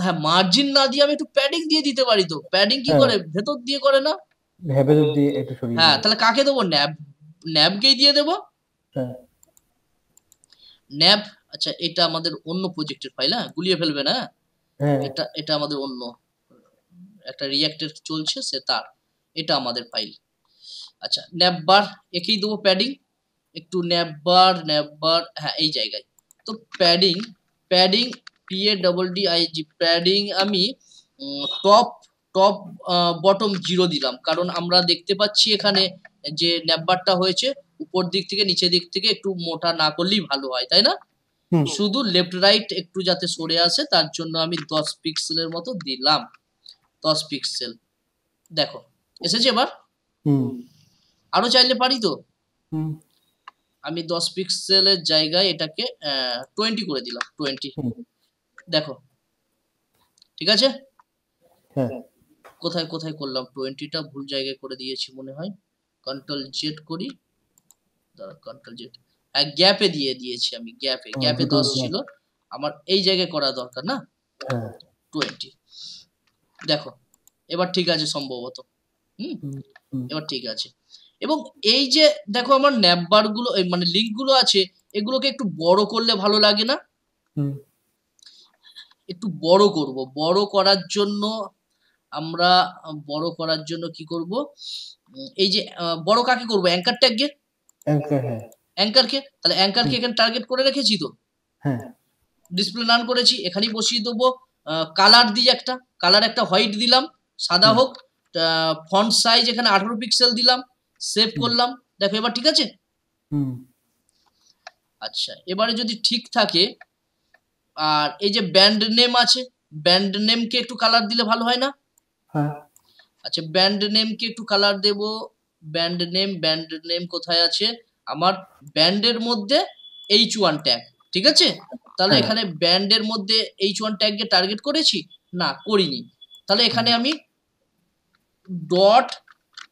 [SPEAKER 1] হ্যাঁ, মার্জিন না দিয়ে আমি একটু প্যাডিং দিয়ে দিতে পারি। তো প্যাডিং কি করে, ভেতর দিয়ে করে না?
[SPEAKER 2] ভেতর দিয়ে একটু সরিয়ে
[SPEAKER 1] হ্যাঁ, তাহলে কাকে দেবো? ন্যাবকেই দিয়ে দেবো। ন্যাব, আচ্ছা এটা আমাদের অন্য প্রজেক্টের ফাইল, হ্যাঁ গুলিয়ে ফেলবে না। এটা আমাদের অন্য একটা রিঅ্যাক্টের চলছে সে তার, এটা আমাদের ফাইল। আচ্ছা ন্যাববার একেই দেবো প্যাডিং, একটু ন্যাববার, হ্যাঁ এই জায়গায়। তো প্যাডিং PADDIG প্যাডিং আমি টপ বটম 0 দিলাম, কারণ আমরা দেখতে পাচ্ছি এখানে যে ন্যাববারটা হয়েছে উপর দিক থেকে নিচের দিক থেকে একটু মোটা না করলেই ভালো হয়, তাই না? শুধু লেফট রাইট একটু যাতে সরে আসে তার জন্য আমি 10 পিক্সেলের মতো দিলাম, 10 পিক্সেল। দেখো এসেছে এবার। আরো চাইলে পারি তো, আমি 10 পিক্সেলের জায়গায় এটাকে 20 করে দিলাম, 20। দেখো ঠিক আছে। কোথায় কোথায় করলাম, 20টা ভুল জায়গায় করে দিয়েছি মনে হয়। কন্ট্রোল জেড করি, কন্ট্রোল জেড, গ্যাপে দিয়ে দিয়েছি আমি, গ্যাপে 10 ছিল আমার, এই জায়গায় করা দরকার না, 20। দেখো এবার ঠিক আছে সম্ভবত। এবার ঠিক আছে। এবং এই যে দেখো আমার ন্যাববার গুলো মানে লিংক গুলো আছে, এগুলোকে একটু বড় করলে ভালো লাগে না? একটু বড় করব, বড় করার জন্য আমরা বড় করার জন্য কি করব, এই যে বড় কাকে করব, অ্যাঙ্কার ট্যাগকে,
[SPEAKER 2] অ্যাঙ্কার, হ্যাঁ
[SPEAKER 1] অ্যাঙ্কারকে, তাহলে অ্যাঙ্কারকে এখানে টার্গেট করে রেখেছি তো,
[SPEAKER 2] হ্যাঁ
[SPEAKER 1] ডিসপ্লে নান করেছি, এখানেই বসিয়ে দেবো। কালার দিই, একটা কালার, একটা হোয়াইট দিলাম, সাদা
[SPEAKER 2] হুম
[SPEAKER 1] হোক। ফন্ট সাইজ এখানে 18 পিক্সেল দিলাম, সেভ
[SPEAKER 2] হুম
[SPEAKER 1] করলাম। দেখো এবার ঠিক আছে।
[SPEAKER 2] হুম
[SPEAKER 1] আচ্ছা, এবারে যদি ঠিক থাকে, আর এই যে ব্যান্ড নেম আছে, ব্যান্ড নেমকে একটু কালার দিলে ভালো হয় না?
[SPEAKER 2] হ্যাঁ
[SPEAKER 1] আচ্ছা, ব্যান্ড নেমকে একটু কালার দেব। ব্যান্ড নেম কোথায় আছে আমার? ব্যান্ডের মধ্যে H1 ট্যাগ, ঠিক আছে। তাহলে
[SPEAKER 2] হ্যাঁ
[SPEAKER 1] এখানে ব্যান্ডের মধ্যে H1 ট্যাগকে টার্গেট করেছি না, করিনি। তাহলে এখানে আমি ডট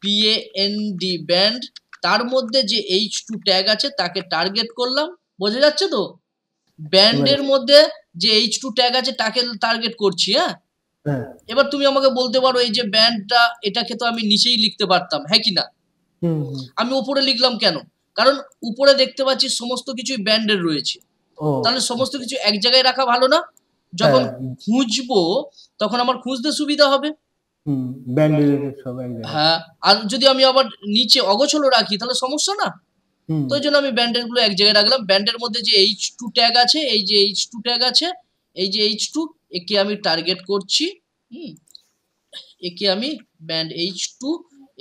[SPEAKER 1] PAND ব্যান্ড, তার মধ্যে যে H2 ট্যাগ আছে তাকে টার্গেট করলাম। বোঝা যাচ্ছে তো?
[SPEAKER 2] এবারে
[SPEAKER 1] ব্যান্ডের মধ্যে যে H2 ট্যাগ আছে তাকে টার্গেট করছি। হ্যাঁ,
[SPEAKER 2] হ্যাঁ
[SPEAKER 1] এবার তুমি আমাকে বলতে পারো এই যে ব্যান্ডটা, এটাকে তো আমি নিচেই লিখতে পারতাম, হ্যাঁ কি না?
[SPEAKER 2] হুম হুম
[SPEAKER 1] আমি উপরে লিখলাম কেন? কারণ উপরে দেখতে পাচ্ছি সমস্ত কিছুই ব্যান্ডের রয়েছে,
[SPEAKER 2] ও
[SPEAKER 1] তাহলে সমস্ত কিছু এক জায়গায় রাখা ভালো না? যখন
[SPEAKER 2] হ্যাঁ
[SPEAKER 1] খুঁজবো তখন আমার খুঁজতে সুবিধা হবে।
[SPEAKER 2] হুম ব্যান্ড রিলেটেড সব এক জায়গায়
[SPEAKER 1] হ্যাঁ, আর যদি আমি আবার নিচে অগোছলো রাখি তাহলে সমস্যা না।
[SPEAKER 2] হুম
[SPEAKER 1] তো ওই জন্য আমি ব্যান্ডের গুলো এক জায়গায় রাখলাম। ব্যান্ডের মধ্যে যে H2 ট্যাগ আছে, এই যে H2 ট্যাগ আছে, এই যে H2, একে আমি টার্গেট করছি। হুম, একে আমি ব্যান্ড H2,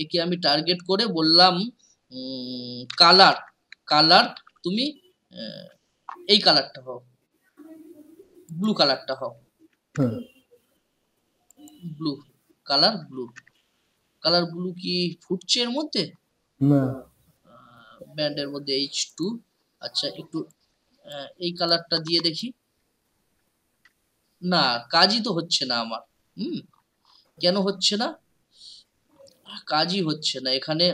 [SPEAKER 1] একে আমি টার্গেট করে বললাম কালার, কালার তুমি এই কালারটা হও, ব্লু কালারটা হও,
[SPEAKER 2] হ্যাঁ
[SPEAKER 1] blue colour, blue colour, blue কি ফুটছে এর মধ্যে?
[SPEAKER 2] না
[SPEAKER 1] ব্যান্ডের মধ্যে H2, আচ্ছা একটু এই কালারটা দিয়ে দেখি। না, কাজই তো হচ্ছে না আমার। হুম, কেন হচ্ছে না? কাজই হচ্ছে না এখানে।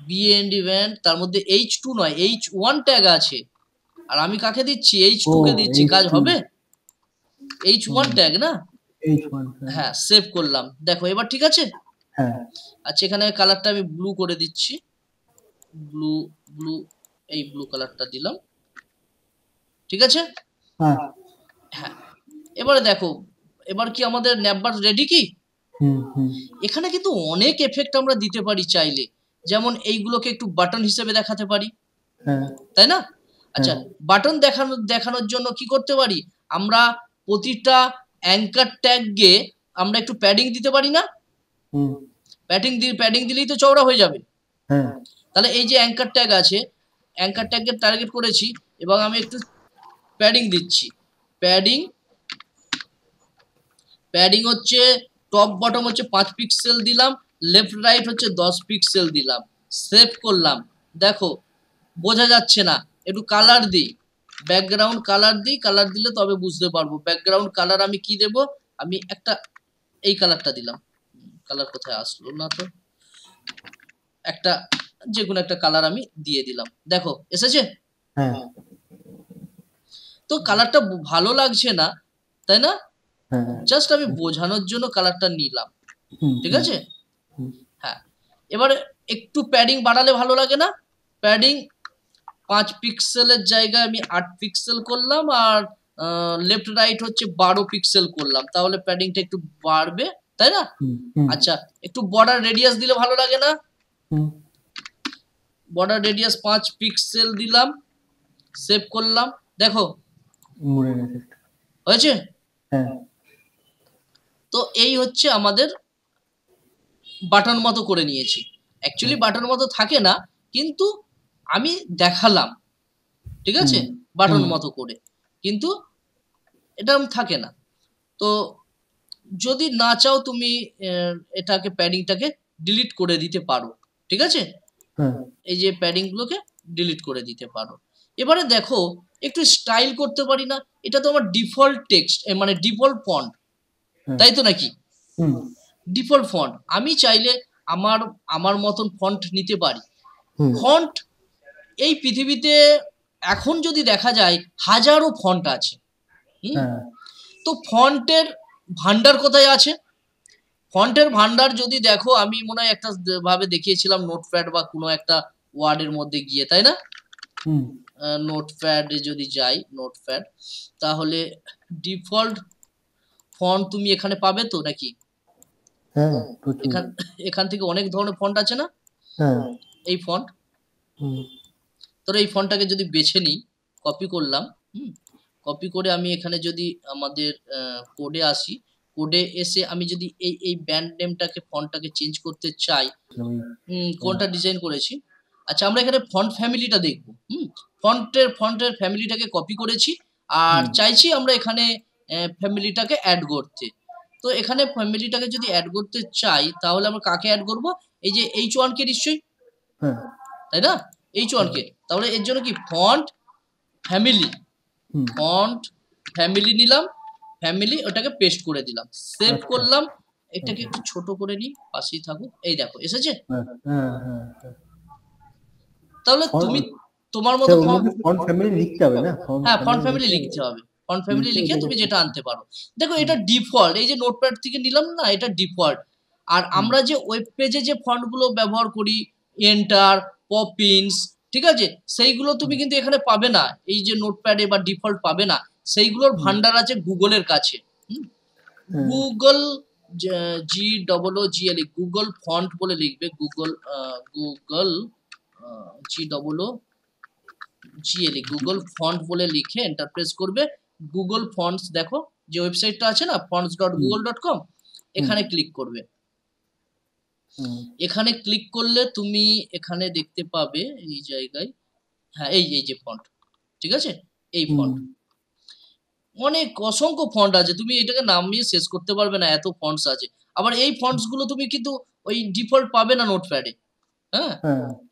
[SPEAKER 1] BND ব্যান্ড, তার মধ্যে H2 নয়, H1 ট্যাগ আছে, আর আমি কাকে দিচ্ছি?
[SPEAKER 2] ও
[SPEAKER 1] H2 কে দিচ্ছি। কাজ
[SPEAKER 2] H2
[SPEAKER 1] হবে? H1 ট্যাগ না?
[SPEAKER 2] H1 হ্যাঁ
[SPEAKER 1] হ্যাঁ, সেভ করলাম। দেখো এবার ঠিক আছে।
[SPEAKER 2] হ্যাঁ
[SPEAKER 1] আচ্ছা, এখানে কালারটা আমি ব্লু করে দিচ্ছি। ব্লু, ব্লু, এই ব্লু কালারটা দিলাম, ঠিক আছে।
[SPEAKER 2] হ্যাঁ
[SPEAKER 1] হ্যাঁ, এবারে দেখো, এবার কি আমাদের ন্যাপবার রেডি কি?
[SPEAKER 2] হুম হুম
[SPEAKER 1] এখানে কিন্তু অনেক এফেক্ট আমরা দিতে পারি চাইলে, যেমন এইগুলোকে একটু বাটন হিসেবে দেখাতে পারি,
[SPEAKER 2] হ্যাঁ
[SPEAKER 1] তাই না? আচ্ছা,
[SPEAKER 2] হ্যাঁ
[SPEAKER 1] বাটন দেখানোর জন্য কি করতে পারি আমরা? প্রতিটা অ্যাঙ্কার ট্যাগকে আমরা একটু প্যাডিং দিতে পারি না?
[SPEAKER 2] হুম
[SPEAKER 1] প্যাডিং দিলেই তো চওড়া হয়ে যাবে।
[SPEAKER 2] হ্যাঁ
[SPEAKER 1] তাহলে এই যে অ্যাঙ্কার ট্যাগ আছে, অ্যাঙ্কার ট্যাগকে টার্গেট করেছি এবং আমি একটু প্যাডিং দিচ্ছি। প্যাডিং, প্যাডিং হচ্ছে টপ বটম হচ্ছে 5 পিক্সেল দিলাম, লেফট রাইট হচ্ছে 10 পিক্সেল দিলাম, সেভ করলাম। দেখো বোঝা যাচ্ছে না, একটু কালার দিই, ব্যাকগ্রাউন্ড কালার দিই, কালার দিলে তবে বুঝতে পারবো। ব্যাকগ্রাউন্ড কালার আমি কি দেব? আমি একটা এই কালারটা দিলাম। কালার কোথায় আসলো না তো, একটা যে কোনো একটা কালার আমি দিয়ে দিলাম। দেখো এসেছে?
[SPEAKER 2] হ্যাঁ
[SPEAKER 1] তো কালারটা ভালো লাগছে না, তাই না?
[SPEAKER 2] হ্যাঁ
[SPEAKER 1] জাস্ট আমি বোঝানোর জন্য কালারটা নিলাম,
[SPEAKER 2] হুম
[SPEAKER 1] ঠিক
[SPEAKER 2] হুম
[SPEAKER 1] আছে।
[SPEAKER 2] হুম
[SPEAKER 1] হ্যাঁ, এবারে একটু প্যাডিং বাড়ালে ভালো লাগে না? প্যাডিং 5 পিক্সেলের জায়গায় আমি 8 পিক্সেল করলাম, আর লেফট রাইট হচ্ছে 12 পিক্সেল করলাম, তাহলে প্যাডিংটা একটু বাড়বে, তাই না?
[SPEAKER 2] হুম হুম
[SPEAKER 1] আচ্ছা, একটু বর্ডার রেডিয়াস দিলে ভালো লাগে না?
[SPEAKER 2] হুম
[SPEAKER 1] বর্ডার রেডিয়াস 5 পিক্সেল দিলাম, সেভ করলাম। দেখো
[SPEAKER 2] মুড়ে গেছে
[SPEAKER 1] হয়েছে।
[SPEAKER 2] হ্যাঁ
[SPEAKER 1] তো এই হচ্ছে আমাদের বাটন মতো করে নিয়েছি। অ্যাকচুয়ালি
[SPEAKER 2] হ্যাঁ
[SPEAKER 1] বাটন মতো থাকে না, কিন্তু আমি দেখালাম, ঠিক আছে,
[SPEAKER 2] হুম
[SPEAKER 1] বাটন
[SPEAKER 2] হুম
[SPEAKER 1] মতো করে, কিন্তু এটা থাকে না। তো যদি না চাও তুমি এটাকে, প্যাডিংটাকে ডিলিট করে দিতে পারো, ঠিক আছে।
[SPEAKER 2] হ্যাঁ
[SPEAKER 1] এই যে প্যাডিং গুলোকে ডিলিট করে দিতে পারো। এবারে দেখো একটু স্টাইল করতে পারি না? এটা তো আমার ডিফল্ট টেক্সট, মানে ডিফল্ট ফন্ট,
[SPEAKER 2] হ্যাঁ
[SPEAKER 1] তাই তো নাকি?
[SPEAKER 2] হুম
[SPEAKER 1] ডিফল্ট ফন্ট, আমি চাইলে আমার আমার মতন ফন্ট নিতে পারি।
[SPEAKER 2] হুম
[SPEAKER 1] ফন্ট এই পৃথিবীতে এখন যদি দেখা যায় হাজারো ফন্ট আছে। হুম,
[SPEAKER 2] হ্যাঁ
[SPEAKER 1] তো ফন্টের ভান্ডার কোথায় আছে? ফন্টের ভান্ডার যদি দেখো, আমি মনে হয় একটা ভাবে দেখিয়েছিলাম নোটপ্যাড বা কোনো একটা ওয়ার্ডের মধ্যে গিয়ে, তাই না?
[SPEAKER 2] হুম
[SPEAKER 1] নোটপ্যাডে যদি যাই, নোটপ্যাড, তাহলে ডিফল্ট ফন্ট তুমি এখানে পাবে তো নাকি?
[SPEAKER 2] হ্যাঁ প্রচুর।
[SPEAKER 1] এখান থেকে অনেক ধরনের ফন্ট আছে না?
[SPEAKER 2] হ্যাঁ।
[SPEAKER 1] এই ফন্ট, ধরো এই ফন্টটাকে যদি বেছে নিই, কপি করলাম, কপি করে আমি এখানে যদি আমাদের কোডে আসি, কোডে এসে আমি যদি এই ব্যান্ড নেমটাকে ফন্টটাকে চেঞ্জ করতে চাই, কোনটা ডিজাইন করেছি, আচ্ছা আমরা এখানে ফন্ট ফ্যামিলিটা দেখবো। ফন্টের ফ্যামিলিটাকে কপি করেছি আর চাইছি আমরা এখানে ফ্যামিলিটাকে অ্যাড করতে। তো এখানে ফ্যামিলিটাকে যদি অ্যাড করতে চাই তাহলে আমরা কাকে অ্যাড করব? এই যে H1 কে নিশ্চয়ই, তাই না? H1 কে। তাহলে এর জন্য কি ফন্ট ফ্যামিলি, ফন্ট ফ্যামিলি নিলাম, ফ্যামিলি ওটাকে পেস্ট করে দিলাম, সেভ করলাম। এটাকে একটু ছোট করে নিই, পাশেই থাকুক। এই দেখো এসেছে। তাহলে তুমি তোমার মতো
[SPEAKER 2] ফন্ট ফ্যামিলি লিখতে হবে না?
[SPEAKER 1] হ্যাঁ, ফন্ট ফ্যামিলি লিখতে হবে। ফন্ট ফ্যামিলি লিখে তুমি যেটা আনতে পারো। দেখো এটা ডিফল্ট, এই যে নোটপ্যাড থেকে নিলাম না, এটা ডিফল্ট। আর আমরা যে ওয়েব পেজে যে ফন্টগুলো ব্যবহার করি, এন্টার, পপিন্স, ঠিক আছে, সেইগুলো তুমি কিন্তু এখানে পাবে না, এই যে নোটপ্যাডে বা ডিফল্ট পাবে না। সেইগুলোর ভান্ডার আছে গুগলের কাছে। গুগল GOOGLE, গুগল ফন্ট বলে লিখবে, গুগল GOOGLE, গুগল ফন্ট বলে লিখে এন্টার প্রেস করবে। গুগল ফন্টস, দেখো যে ওয়েবসাইটটা আছে না fonts.google.com, এখানে ক্লিক করবে। এখানে ক্লিক করলে তুমি এখানে দেখতে পাবে এই জায়গায়, হ্যাঁ এই যে ফন্ট, ঠিক আছে, এই ফন্ট। অনেক অসংখ্য ফন্ট আছে, তুমি এটাকে নামিয়ে শেষ করতে পারবে না, এত ফন্টস আছে। আবার এই ফন্টস গুলো তুমি কিন্তু ওই ডিফল্ট পাবে না নোটপ্যাডে। হ্যাঁ,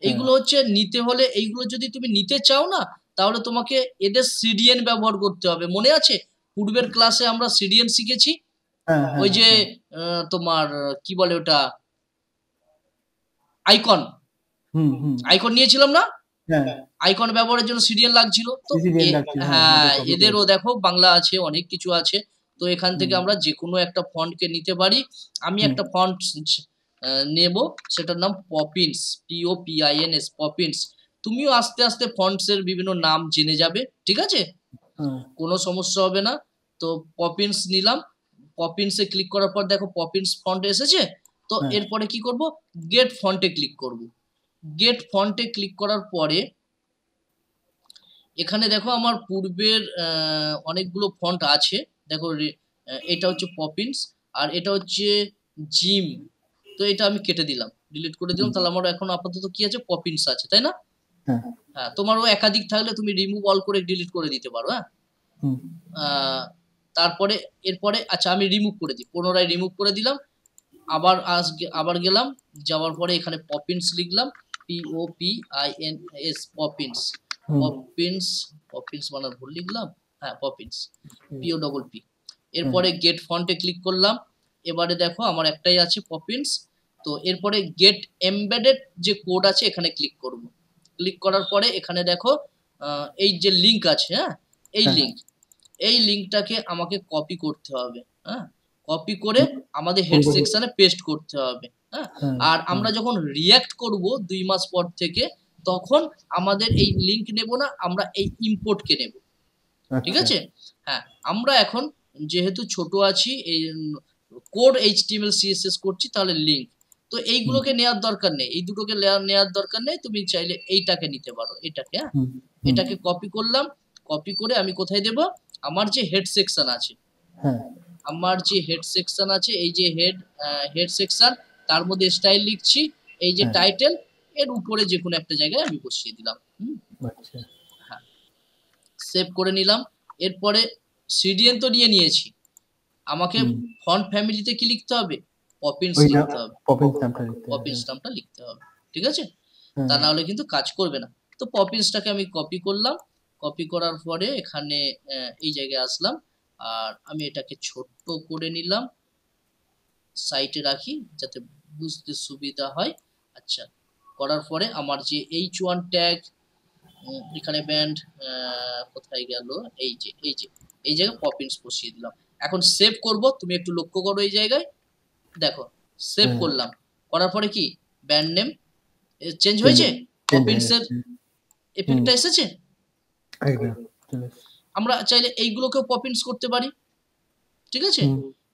[SPEAKER 1] এইগুলো হচ্ছে নিতে হলে, এইগুলো যদি তুমি নিতে চাও না, তাহলে তোমাকে এদের CDN ব্যবহার করতে হবে। মনে আছে পূর্বের ক্লাসে আমরা CDN শিখেছি? ওই যে তোমার কি বলে ওটা, আইকন নিয়েছিলাম না? আইকন ব্যবহারের জন্য CDN লাগছিল তো। হ্যাঁ, এদেরও দেখো বাংলা আছে, অনেক কিছু আছে। তো এখান থেকে আমরা যে কোনো একটা ফন্টকে নিতে পারি। আমি একটা ফন্ট নেব, সেটার নাম পপিন্স, POPINS, পপিন্স। তুমিও আস্তে আস্তে ফন্টসের বিভিন্ন নাম জেনে যাবে, ঠিক আছে, কোনো সমস্যা হবে না। তো পপিন্স নিলাম, পপিন্সে ক্লিক করার পর দেখো পপিন্স ফন্ট এসেছে। তো এরপরে কি করব, গেট ফন্টে ক্লিক করব। গেট ফন্টে ক্লিক করার পরে এখানে দেখো আমার পূর্বের অনেকগুলো ফন্ট আছে। দেখো এটা হচ্ছে পপিন্স আর এটা হচ্ছে জিম। তো এটা আমি কেটে দিলাম, ডিলিট করে দিলাম। তাহলে আমার এখন আপাতত কি আছে, পপিন্স আছে, তাই না? হ্যাঁ, তোমারও একাধিক থাকলে তুমি রিমুভ অল করে ডিলিট করে দিতে পারো। হ্যাঁ, তারপরে এরপরে আচ্ছা আমি রিমুভ করে দিই, পুনরায় রিমুভ করে দিলাম। আবার গেলাম, যাওয়ার পরে এখানে পপিন্স লিখলাম, POPINS, পপিন্স। পপিন্স বানার ভুল লিখলাম, হ্যাঁ পপিন্স, POPP। এরপরে গেট ফন্টে ক্লিক করলাম। এবারে দেখো আমার একটাই আছে পপিন্স। তো এরপরে গেট এমবেডেড যে কোড আছে এখানে ক্লিক করব। ক্লিক করার পরে এখানে দেখো এই যে লিংক আছে, হ্যাঁ এই লিংকটাকে আমাকে কপি করতে হবে। হ্যাঁ, কপি করে আমাদের হেড সেকশনে পেস্ট করতে হবে। হ্যাঁ, আর আমরা যখন রিঅ্যাক্ট করব 2 মাস পর থেকে, তখন আমাদের এই লিংক নেব না, আমরা এই ইম্পোর্টকে নেব, ঠিক আছে। হ্যাঁ, আমরা এখন যেহেতু ছোট আছি, এই কোড HTML CSS করছি, তাহলে লিংক তো এইগুলোকে নেওয়ার দরকার নেই, এই দুটোকে নেওয়ার দরকার নেই। তুমি চাইলে এইটাকে নিতে পারো, এটাকে। হ্যাঁ, এটাকে কপি করলাম, কপি করে আমি কোথায় দেব, আমার যে হেড সেকশন আছে, এই যে হেড সেকশন, তার মধ্যে স্টাইল লিখছি, এই যে টাইটেল, এর উপরে যে কোনো একটা জায়গায় আমি বসিয়ে দিলাম। হ্যাঁ, সেভ করে নিলাম। এরপরে CDN তো নিয়েছি, আমাকে ফন্ট ফ্যামিলিতে কি লিখতে হবে, পপিন্স লিখতে হবে, পপিন্স নামটা লিখতে হবে, ঠিক আছে। তা না হলে কিন্তু কাজ করবে না। তো পপিন্সটাকে আমি কপি করলাম, কপি করার পরে এখানে এই জায়গায় আসলাম, আর আমি এটাকে ছোট্ট করে নিলাম, সাইটে রাখি যাতে বুঝতে সুবিধা হয়। আচ্ছা, করার পরে আমার যে H1 ট্যাগ, এখানে ব্যান্ড কোথায় গেল, এই জায়গায় পপিন্স বসিয়ে দিলাম। এখন সেভ করব, তুমি একটু লক্ষ্য করো এই জায়গায়, দেখো সেভ করলাম, করার পরে কি ব্যান্ড নেম চেঞ্জ হয়েছে, পপিন্সের এফেক্টটা এসেছে। আমরা চাইলে এইগুলোকেও পপিন্স করতে পারি, ঠিক আছে।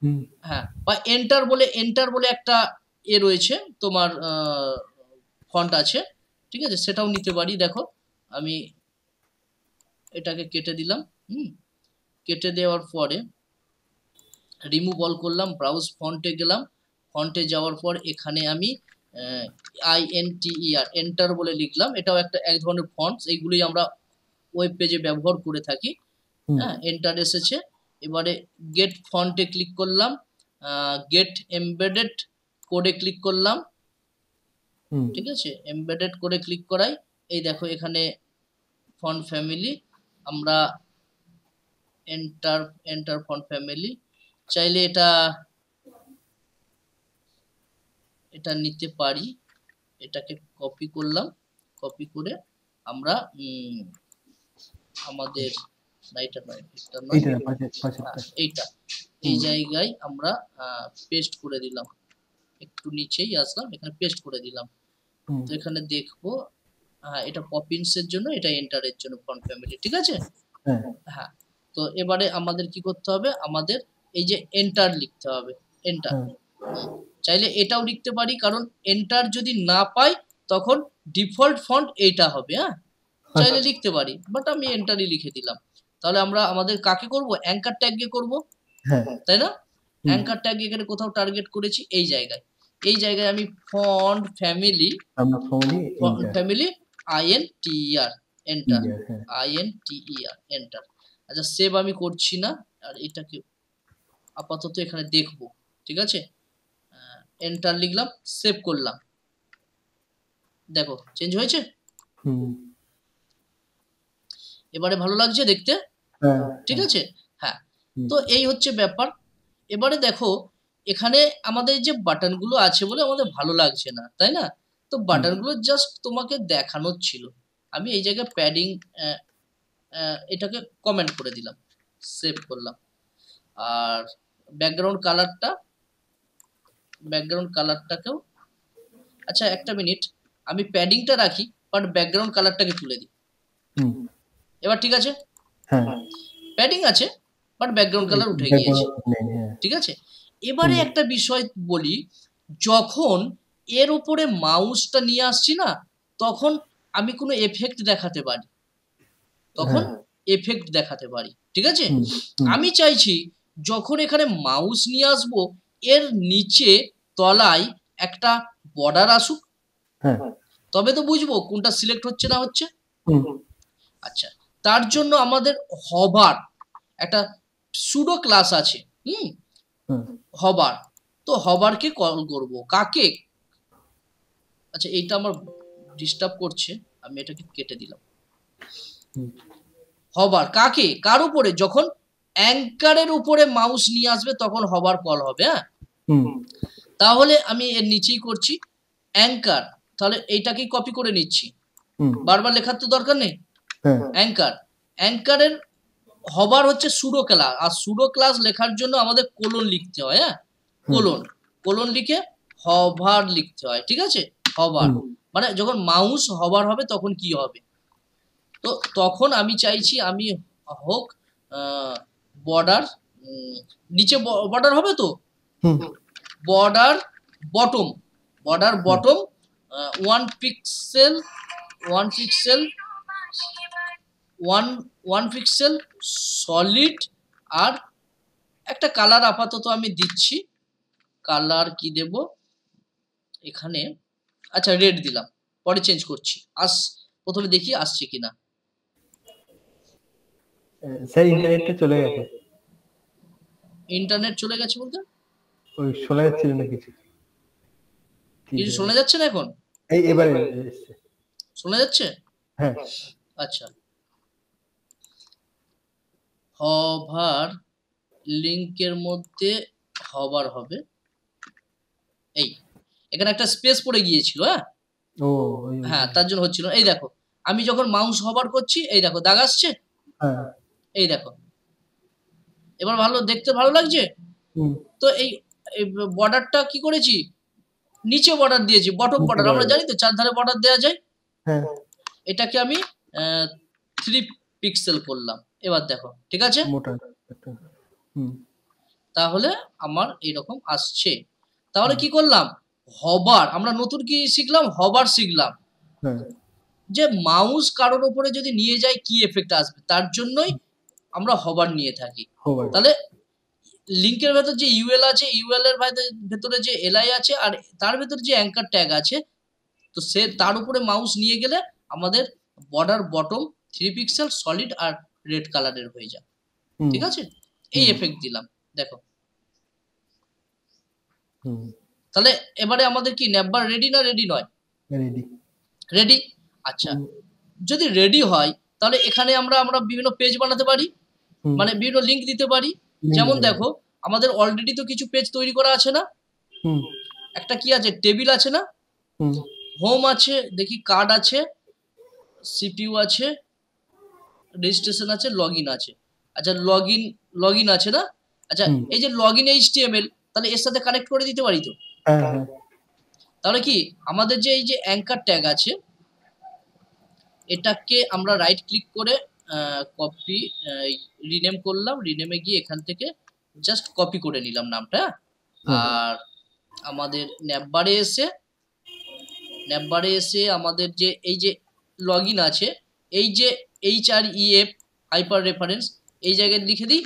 [SPEAKER 2] হুম
[SPEAKER 1] হ্যাঁ, বা এন্টার বলে একটা রয়েছে তোমার ফন্ট আছে, ঠিক আছে, সেটাও নিতে পারি। দেখো আমি এটাকে কেটে দিলাম। হুম, কেটে দেওয়ার পরে রিমুভ অল করলাম, ব্রাউজ ফন্টে গেলাম, ফন্টে যাওয়ার পর এখানে আমি এন্টার বলে লিখলাম। এটাও একটা এক ধরনের ফন্টস, এইগুলোই আমরা ওয়েব পেজে ব্যবহার করে থাকি।
[SPEAKER 2] হুম
[SPEAKER 1] হ্যাঁ, এন্টার এসেছে। এবারে গেট ফন্টে ক্লিক করলাম, গেট এমবেডেড কোডে ক্লিক করলাম,
[SPEAKER 2] হুম
[SPEAKER 1] ঠিক আছে, এমবেডেড কোডে ক্লিক করাই। এই দেখো এখানে ফন্ট ফ্যামিলি, আমরা এন্টার এন্টার ফন্ট ফ্যামিলি চাইলে এটা এটা নিতে পারি। এটাকে কপি করলাম, কপি করে আমরা আমাদের না, এটা নয়, এটা নয়,
[SPEAKER 2] এইটা না, পাশেরটা।
[SPEAKER 1] এইটা এই
[SPEAKER 2] হুম
[SPEAKER 1] জায়গায় আমরা পেস্ট করে দিলাম। একটু নিচেই আসলাম, এখানে পেস্ট করে দিলাম।
[SPEAKER 2] হুম
[SPEAKER 1] তো এখানে দেখবো, এটা পপিন্স এর জন্য, এটা এন্টারের জন্য ফন্ট ফ্যামিলি, ঠিক আছে।
[SPEAKER 2] হ্যাঁ
[SPEAKER 1] হ্যাঁ, তো এবারে আমাদের কি করতে হবে, আমাদের এই যে এন্টার লিখতে হবে, এন্টার।
[SPEAKER 2] হ্যাঁ
[SPEAKER 1] চাইলে এটাও লিখতে পারি, কারণ এন্টার যদি না পাই তখন ডিফল্ট ফন্ট এইটা হবে। হ্যাঁ, চাইলে
[SPEAKER 2] আচ্ছা
[SPEAKER 1] লিখতে পারি, বাট আমি এন্টারই লিখে দিলাম। তাহলে আমরা আমাদের কাকে করব, অ্যাঙ্কার ট্যাগে করব,
[SPEAKER 2] হ্যাঁ
[SPEAKER 1] তাই না।
[SPEAKER 2] হুম
[SPEAKER 1] অ্যাঙ্কার ট্যাগ এখানে কোথাও টার্গেট করেছি, এই জায়গায়, এই জায়গায় আমি ফন্ট ফ্যামিলি,
[SPEAKER 2] আমরা ফর্মালি এইটা
[SPEAKER 1] ফ্যামিলি আইএনটিইআর, এন্টার,
[SPEAKER 2] ইয়ার হ্যাঁ
[SPEAKER 1] আইএনটিইআর, এন্টার। আচ্ছা, সেভ আমি করছি না, আর এটাকে আপাতত এখানে দেখবো, ঠিক আছে। এন্টার লিখলাম, সেভ করলাম, দেখো চেঞ্জ হয়েছে।
[SPEAKER 2] হুম
[SPEAKER 1] এবারে ভালো লাগছে দেখতে,
[SPEAKER 2] হ্যাঁ
[SPEAKER 1] ঠিক
[SPEAKER 2] হ্যাঁ
[SPEAKER 1] আছে। হ্যাঁ,
[SPEAKER 2] হুম
[SPEAKER 1] তো এই হচ্ছে ব্যাপার। এবারে দেখো এখানে আমাদের যে বাটনগুলো আছে বলে আমাদের ভালো লাগছে না, তাই না। তো
[SPEAKER 2] হুম
[SPEAKER 1] বাটনগুলো জাস্ট তোমাকে দেখানোর ছিল। আমি এই জায়গায় প্যাডিং এটাকে কমেন্ট করে দিলাম, সেভ করলাম। আর ব্যাকগ্রাউন্ড কালারটা, ব্যাকগ্রাউন্ড কালারটাকেও, আচ্ছা একটা মিনিট, আমি প্যাডিংটা রাখি বাট ব্যাকগ্রাউন্ড কালারটাকে তুলে দিই।
[SPEAKER 2] হুম
[SPEAKER 1] এবার ঠিক আছে,
[SPEAKER 2] হ্যাঁ
[SPEAKER 1] প্যাডিং আছে বাট ব্যাকগ্রাউন্ড কালার উঠে গিয়েছে,
[SPEAKER 2] ব্যাকগ্রাউন্ড নেই হ্যাঁ
[SPEAKER 1] ঠিক আছে। এবারে
[SPEAKER 2] হুম
[SPEAKER 1] একটা বিষয় বলি, যখন এর উপরে মাউসটা নিয়ে আসছি না, তখন আমি কোনো এফেক্ট দেখাতে পারি, তখন
[SPEAKER 2] হ্যাঁ
[SPEAKER 1] এফেক্ট দেখাতে পারি, ঠিক আছে।
[SPEAKER 2] হুম হুম
[SPEAKER 1] আমি চাইছি যখন এখানে মাউস নিয়ে আসবো, এর নিচে তলায় একটা বর্ডার আসুক,
[SPEAKER 2] হ্যাঁ
[SPEAKER 1] তবে তো বুঝবো কোনটা সিলেক্ট হচ্ছে না হচ্ছে।
[SPEAKER 2] হুম
[SPEAKER 1] আচ্ছা, তার জন্য আমাদের হবার একটা সুডো ক্লাস আছে। হুম,
[SPEAKER 2] হুম
[SPEAKER 1] হবার, তো হবারকে কল করব কাকে, আচ্ছা এইটা আমার ডিস্টার্ব করছে, আমি এটাকে কেটে দিলাম।
[SPEAKER 2] হুম
[SPEAKER 1] হবার কাকে, কার উপরে, যখন অ্যাঙ্কারের উপরে মাউস নিয়ে আসবে তখন হবার কল হবে। হ্যাঁ,
[SPEAKER 2] হুম
[SPEAKER 1] তাহলে আমি এর নিচেই করছি অ্যাঙ্কার, তাহলে এইটাকেই কপি করে নিচ্ছি,
[SPEAKER 2] হুম
[SPEAKER 1] বারবার লেখার তো দরকার নেই।
[SPEAKER 2] হ্যাঁ
[SPEAKER 1] অ্যাঙ্কার, অ্যাঙ্কারের হবার হচ্ছে সুডো ক্লাস, আর সুডো ক্লাস লেখার জন্য আমাদের কোলন লিখতে হয়। হ্যাঁ,
[SPEAKER 2] হুম
[SPEAKER 1] কোলন, কোলন লিখে হভার লিখতে হয়, ঠিক আছে। হভার
[SPEAKER 2] হুম
[SPEAKER 1] মানে যখন মাউস হভার হবে তখন কি হবে, তো তখন আমি চাইছি আমি হোক বর্ডার, নিচে বর্ডার হবে তো,
[SPEAKER 2] হুম
[SPEAKER 1] বর্ডার বটম, বর্ডার
[SPEAKER 2] হুম
[SPEAKER 1] bottom 1 pixel, 1 pixel, one 1 pixel solid. আর একটা কালার আপাতত আমি দিচ্ছি, কালার কি দেব এখানে, আচ্ছা রেড দিলাম, পরে চেঞ্জ করছি। প্রথমে দেখি আসছে কিনা।
[SPEAKER 2] স্যার ইন্টারনেটটা চলে গেছে
[SPEAKER 1] ইন্টারনেট চলে গেছে বলতে
[SPEAKER 2] ওই শোনা যাচ্ছিল না কিছু কি
[SPEAKER 1] কিছু
[SPEAKER 2] জানি
[SPEAKER 1] শোনা যাচ্ছে না এখন,
[SPEAKER 2] এই এবারে এসছে
[SPEAKER 1] শোনা যাচ্ছে।
[SPEAKER 2] হ্যাঁ
[SPEAKER 1] আচ্ছা, হভার লিংকের মধ্যে হবার হবে, এই এখানে একটা স্পেস পড়ে গিয়েছিল। হ্যাঁ,
[SPEAKER 2] ও ওই
[SPEAKER 1] হ্যাঁ তার জন্য হচ্ছিল না। এই দেখো আমি যখন মাউস হবার করছি, এই দেখো দাগ আসছে,
[SPEAKER 2] হ্যাঁ
[SPEAKER 1] এই দেখো, এবার ভালো দেখতে ভালো লাগছে।
[SPEAKER 2] হুম
[SPEAKER 1] তো এই বর্ডারটা কি করেছি, নিচে বর্ডার দিয়েছি, বটম
[SPEAKER 2] নিচে
[SPEAKER 1] বর্ডার, আমরা
[SPEAKER 2] বাড়াবে
[SPEAKER 1] জানি তো চারধারে বর্ডার দেওয়া যায়।
[SPEAKER 2] হ্যাঁ
[SPEAKER 1] এটাকে আমি 3 পিক্সেল করলাম, এবার দেখো ঠিক আছে।
[SPEAKER 2] মোটা একটা হুম
[SPEAKER 1] তাহলে আমার এরকম আসছে। তাহলে কি করলাম, হবার, আমরা নতুন কি শিখলাম, হবার শিখলাম, যে মাউস কারোর উপরে যদি নিয়ে যাই কি এফেক্ট আসবে, তার জন্যই আমরা হবার নিয়ে থাকি। তাহলে লিঙ্কের ভেতর যে ইউএল আছে, ইউএল এর ভেতরে যে এলআই আছে, আর তার ভেতরে যে অ্যাঙ্কার ট্যাগ আছে, তো সে তার উপরে মাউস নিয়ে গেলে আমাদের বর্ডার বটম 3 পিক্সেল সলিড আর রেড কালারের হয়ে যায়। ঠিক আছে, এই এফেক্ট দিলাম, দেখো। তাহলে এবারে আমাদের কি ন্যাপবার রেডি না রেডি নয়? রেডি। আচ্ছা, যদি রেডি হয় তাহলে এখানে আমরা বিভিন্ন পেজ বানাতে পারি, মানে বিভিন্ন লিংক দিতে পারি। যেমন দেখো, আমাদের অলরেডি তো কিছু পেজ তৈরি করা আছে না? একটা কি আছে, টেবিল আছে না, হোম আছে, দেখি কার্ড আছে, সিপিইউ আছে, রেজিস্ট্রেশন আছে, লগইন আছে। আচ্ছা, লগইন আছে না? আচ্ছা, এই যে লগইন এইচটিএমএল, তাহলে এর সাথে কানেক্ট করে দিতে পারি তো। তাহলে কি আমাদের যে এই যে অ্যাঙ্কার ট্যাগ আছে, এটাকে আমরা রাইট ক্লিক করে কপি, রিনেম করলাম, রিনেমে গিয়ে এখান থেকে জাস্ট কপি করে নিলাম নামটা। আর আমাদের ন্যাপবারে এসে আমাদের যে এই যে লগইন আছে, এই যে HREF হাইপার রেফারেন্স, এই জায়গায় লিখে দিই।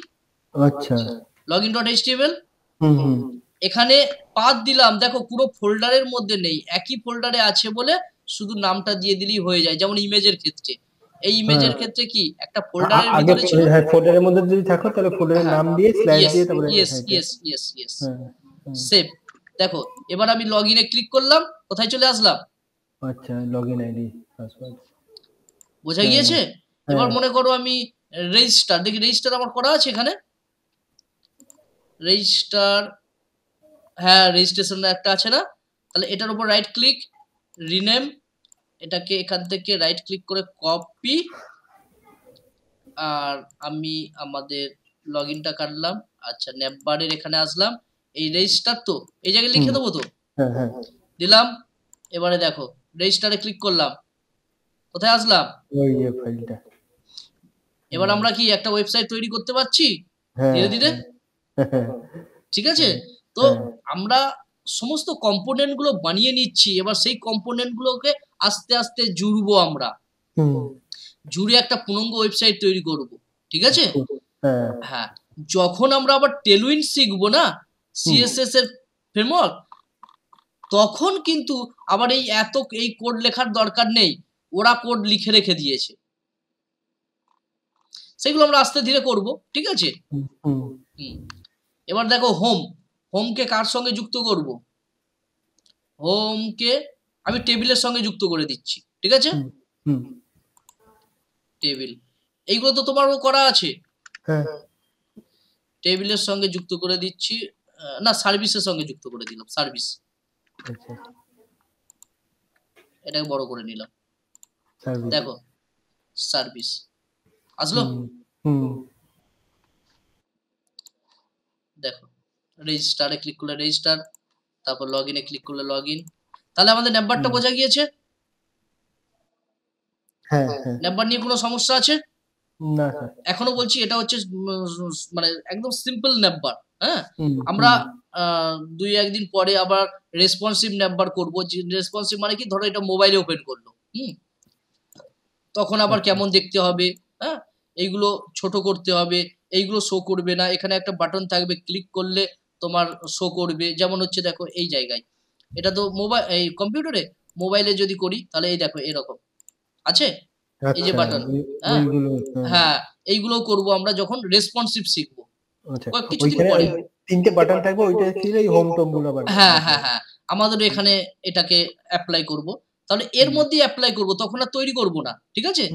[SPEAKER 1] আচ্ছা, login.html, এখানে পাথ দিলাম, দেখো পুরো ফোল্ডারের মধ্যে নেই, একই ফোল্ডারে আছে বলে শুধু নামটা দিয়ে দিলেই হয়ে যায়। যেমন ইমেজের ক্ষেত্রে, এই ইমেজের ক্ষেত্রে কি একটা ফোল্ডারের ভিতরে ছিল,
[SPEAKER 2] ফোল্ডারের মধ্যে যদি থাকো তাহলে ফোল্ডারের নাম দিয়ে স্ল্যাশ দিয়ে তারপরে
[SPEAKER 1] ইয়েস সেভ। দেখো, এবার আমি লগইনে ক্লিক করলাম, কোথায় চলে আসলাম?
[SPEAKER 2] আচ্ছা, লগইন আইডি পাসওয়ার্ড
[SPEAKER 1] বোঝা গিয়েছে? এবার মনে করো আমি রেজিস্টার, দেখি রেজিস্টার আমার করা আছে এখানে, রেজিস্টার, হ্যাঁ রেজিস্ট্রেশন একটা আছে না? তাহলে এটার উপর রাইট ক্লিক, রিনেম, এটাকে এখান থেকে রাইট ক্লিক করে কপি, আর আমি আমাদের লগইনটা কাটলাম। আচ্ছা, ন্যাপবারের এখানে আসলাম, এই রেজিস্টার তো এই জায়গায় লিখে দেবো তো, দিলাম। এবারে দেখো, রেজিস্টারে ক্লিক করলাম, কোথায় আসলাম? ওই যে ফাইলটা। এবার আমরা কি একটা ওয়েবসাইট তৈরি করতে পারছি ধীরে ধীরে। ঠিক আছে, তো আমরা সমস্ত কম্পোনেন্ট গুলো বানিয়ে নিচ্ছি, এবার সেই কম্পোনেন্ট গুলোকে আস্তে আস্তে জুড়বো আমরা, জুড়ে একটা পূর্ণাঙ্গ ওয়েবসাইট তৈরি করব। ঠিক আছে, হ্যাঁ। যখন আমরা আবার টেলউইন শিখবো না, সিএসএস এর ফ্রেমওয়ার্ক, তখন কিন্তু আবার এই কোড লেখার দরকার নেই, ওরা কোড লিখে রেখে দিয়েছে, সেগুলো আমরা আস্তে ধীরে করব। ঠিক আছে, এবার দেখো, হোমকে কার সঙ্গে যুক্ত করব? হোমকে আমি টেবিলের সঙ্গে যুক্ত করে দিচ্ছি। ঠিক আছে, টেবিল, এইগুলো তো তোমারও করা আছে, টেবিলের সঙ্গে যুক্ত করে দিচ্ছি, না সার্ভিসের সঙ্গে যুক্ত করে দিলাম, সার্ভিস, এটাকে বড় করে নিলাম। দেখো, সার্ভিস আসলো। দেখো, রেজিস্টারে ক্লিক করলে রেজিস্টার, তারপর লগইনে ক্লিক করলে লগইন। তাহলে আমাদের ন্যাপবারটা বোঝা গিয়েছে? ন্যাপবার নিয়ে কোনো সমস্যা আছে? না স্যার, এখনো বলছি এটা হচ্ছে মানে একদম সিম্পল ন্যাপবার। হ্যাঁ, আমরা 2-1 দিন পরে আবার রেসপন্সিভ ন্যাপবার করব। রেসপন্সিভ মানে কি, ধরো এটা মোবাইলে ওপেন করলো, তখন আবার কেমন দেখতে হবে, হ্যাঁ, এইগুলো ছোট করতে হবে, এইগুলো শো করবে না, এখানে একটা বাটন থাকবে, ক্লিক করলে তোমার শো করবে। যেমন হচ্ছে দেখো এই জায়গায়, এটা তো মোবাইল, এই কম্পিউটারে, মোবাইলে যদি করি তাহলে এই দেখো এরকম আছে, এই যে বাটন, হ্যাঁ এইগুলো করব আমরা যখন রেসপন্সিভ শিখবো। কিছুদিন পরে
[SPEAKER 2] 3টে বাটন থাকবে, ওইটা ছিলেই হোম টোম গুলো।
[SPEAKER 1] হ্যাঁ, আমাদের এখানে এটাকে অ্যাপ্লাই করব, তাহলে এর মধ্যেই অ্যাপ্লাই করব, তখন আর তৈরি করব না। ঠিক আছে।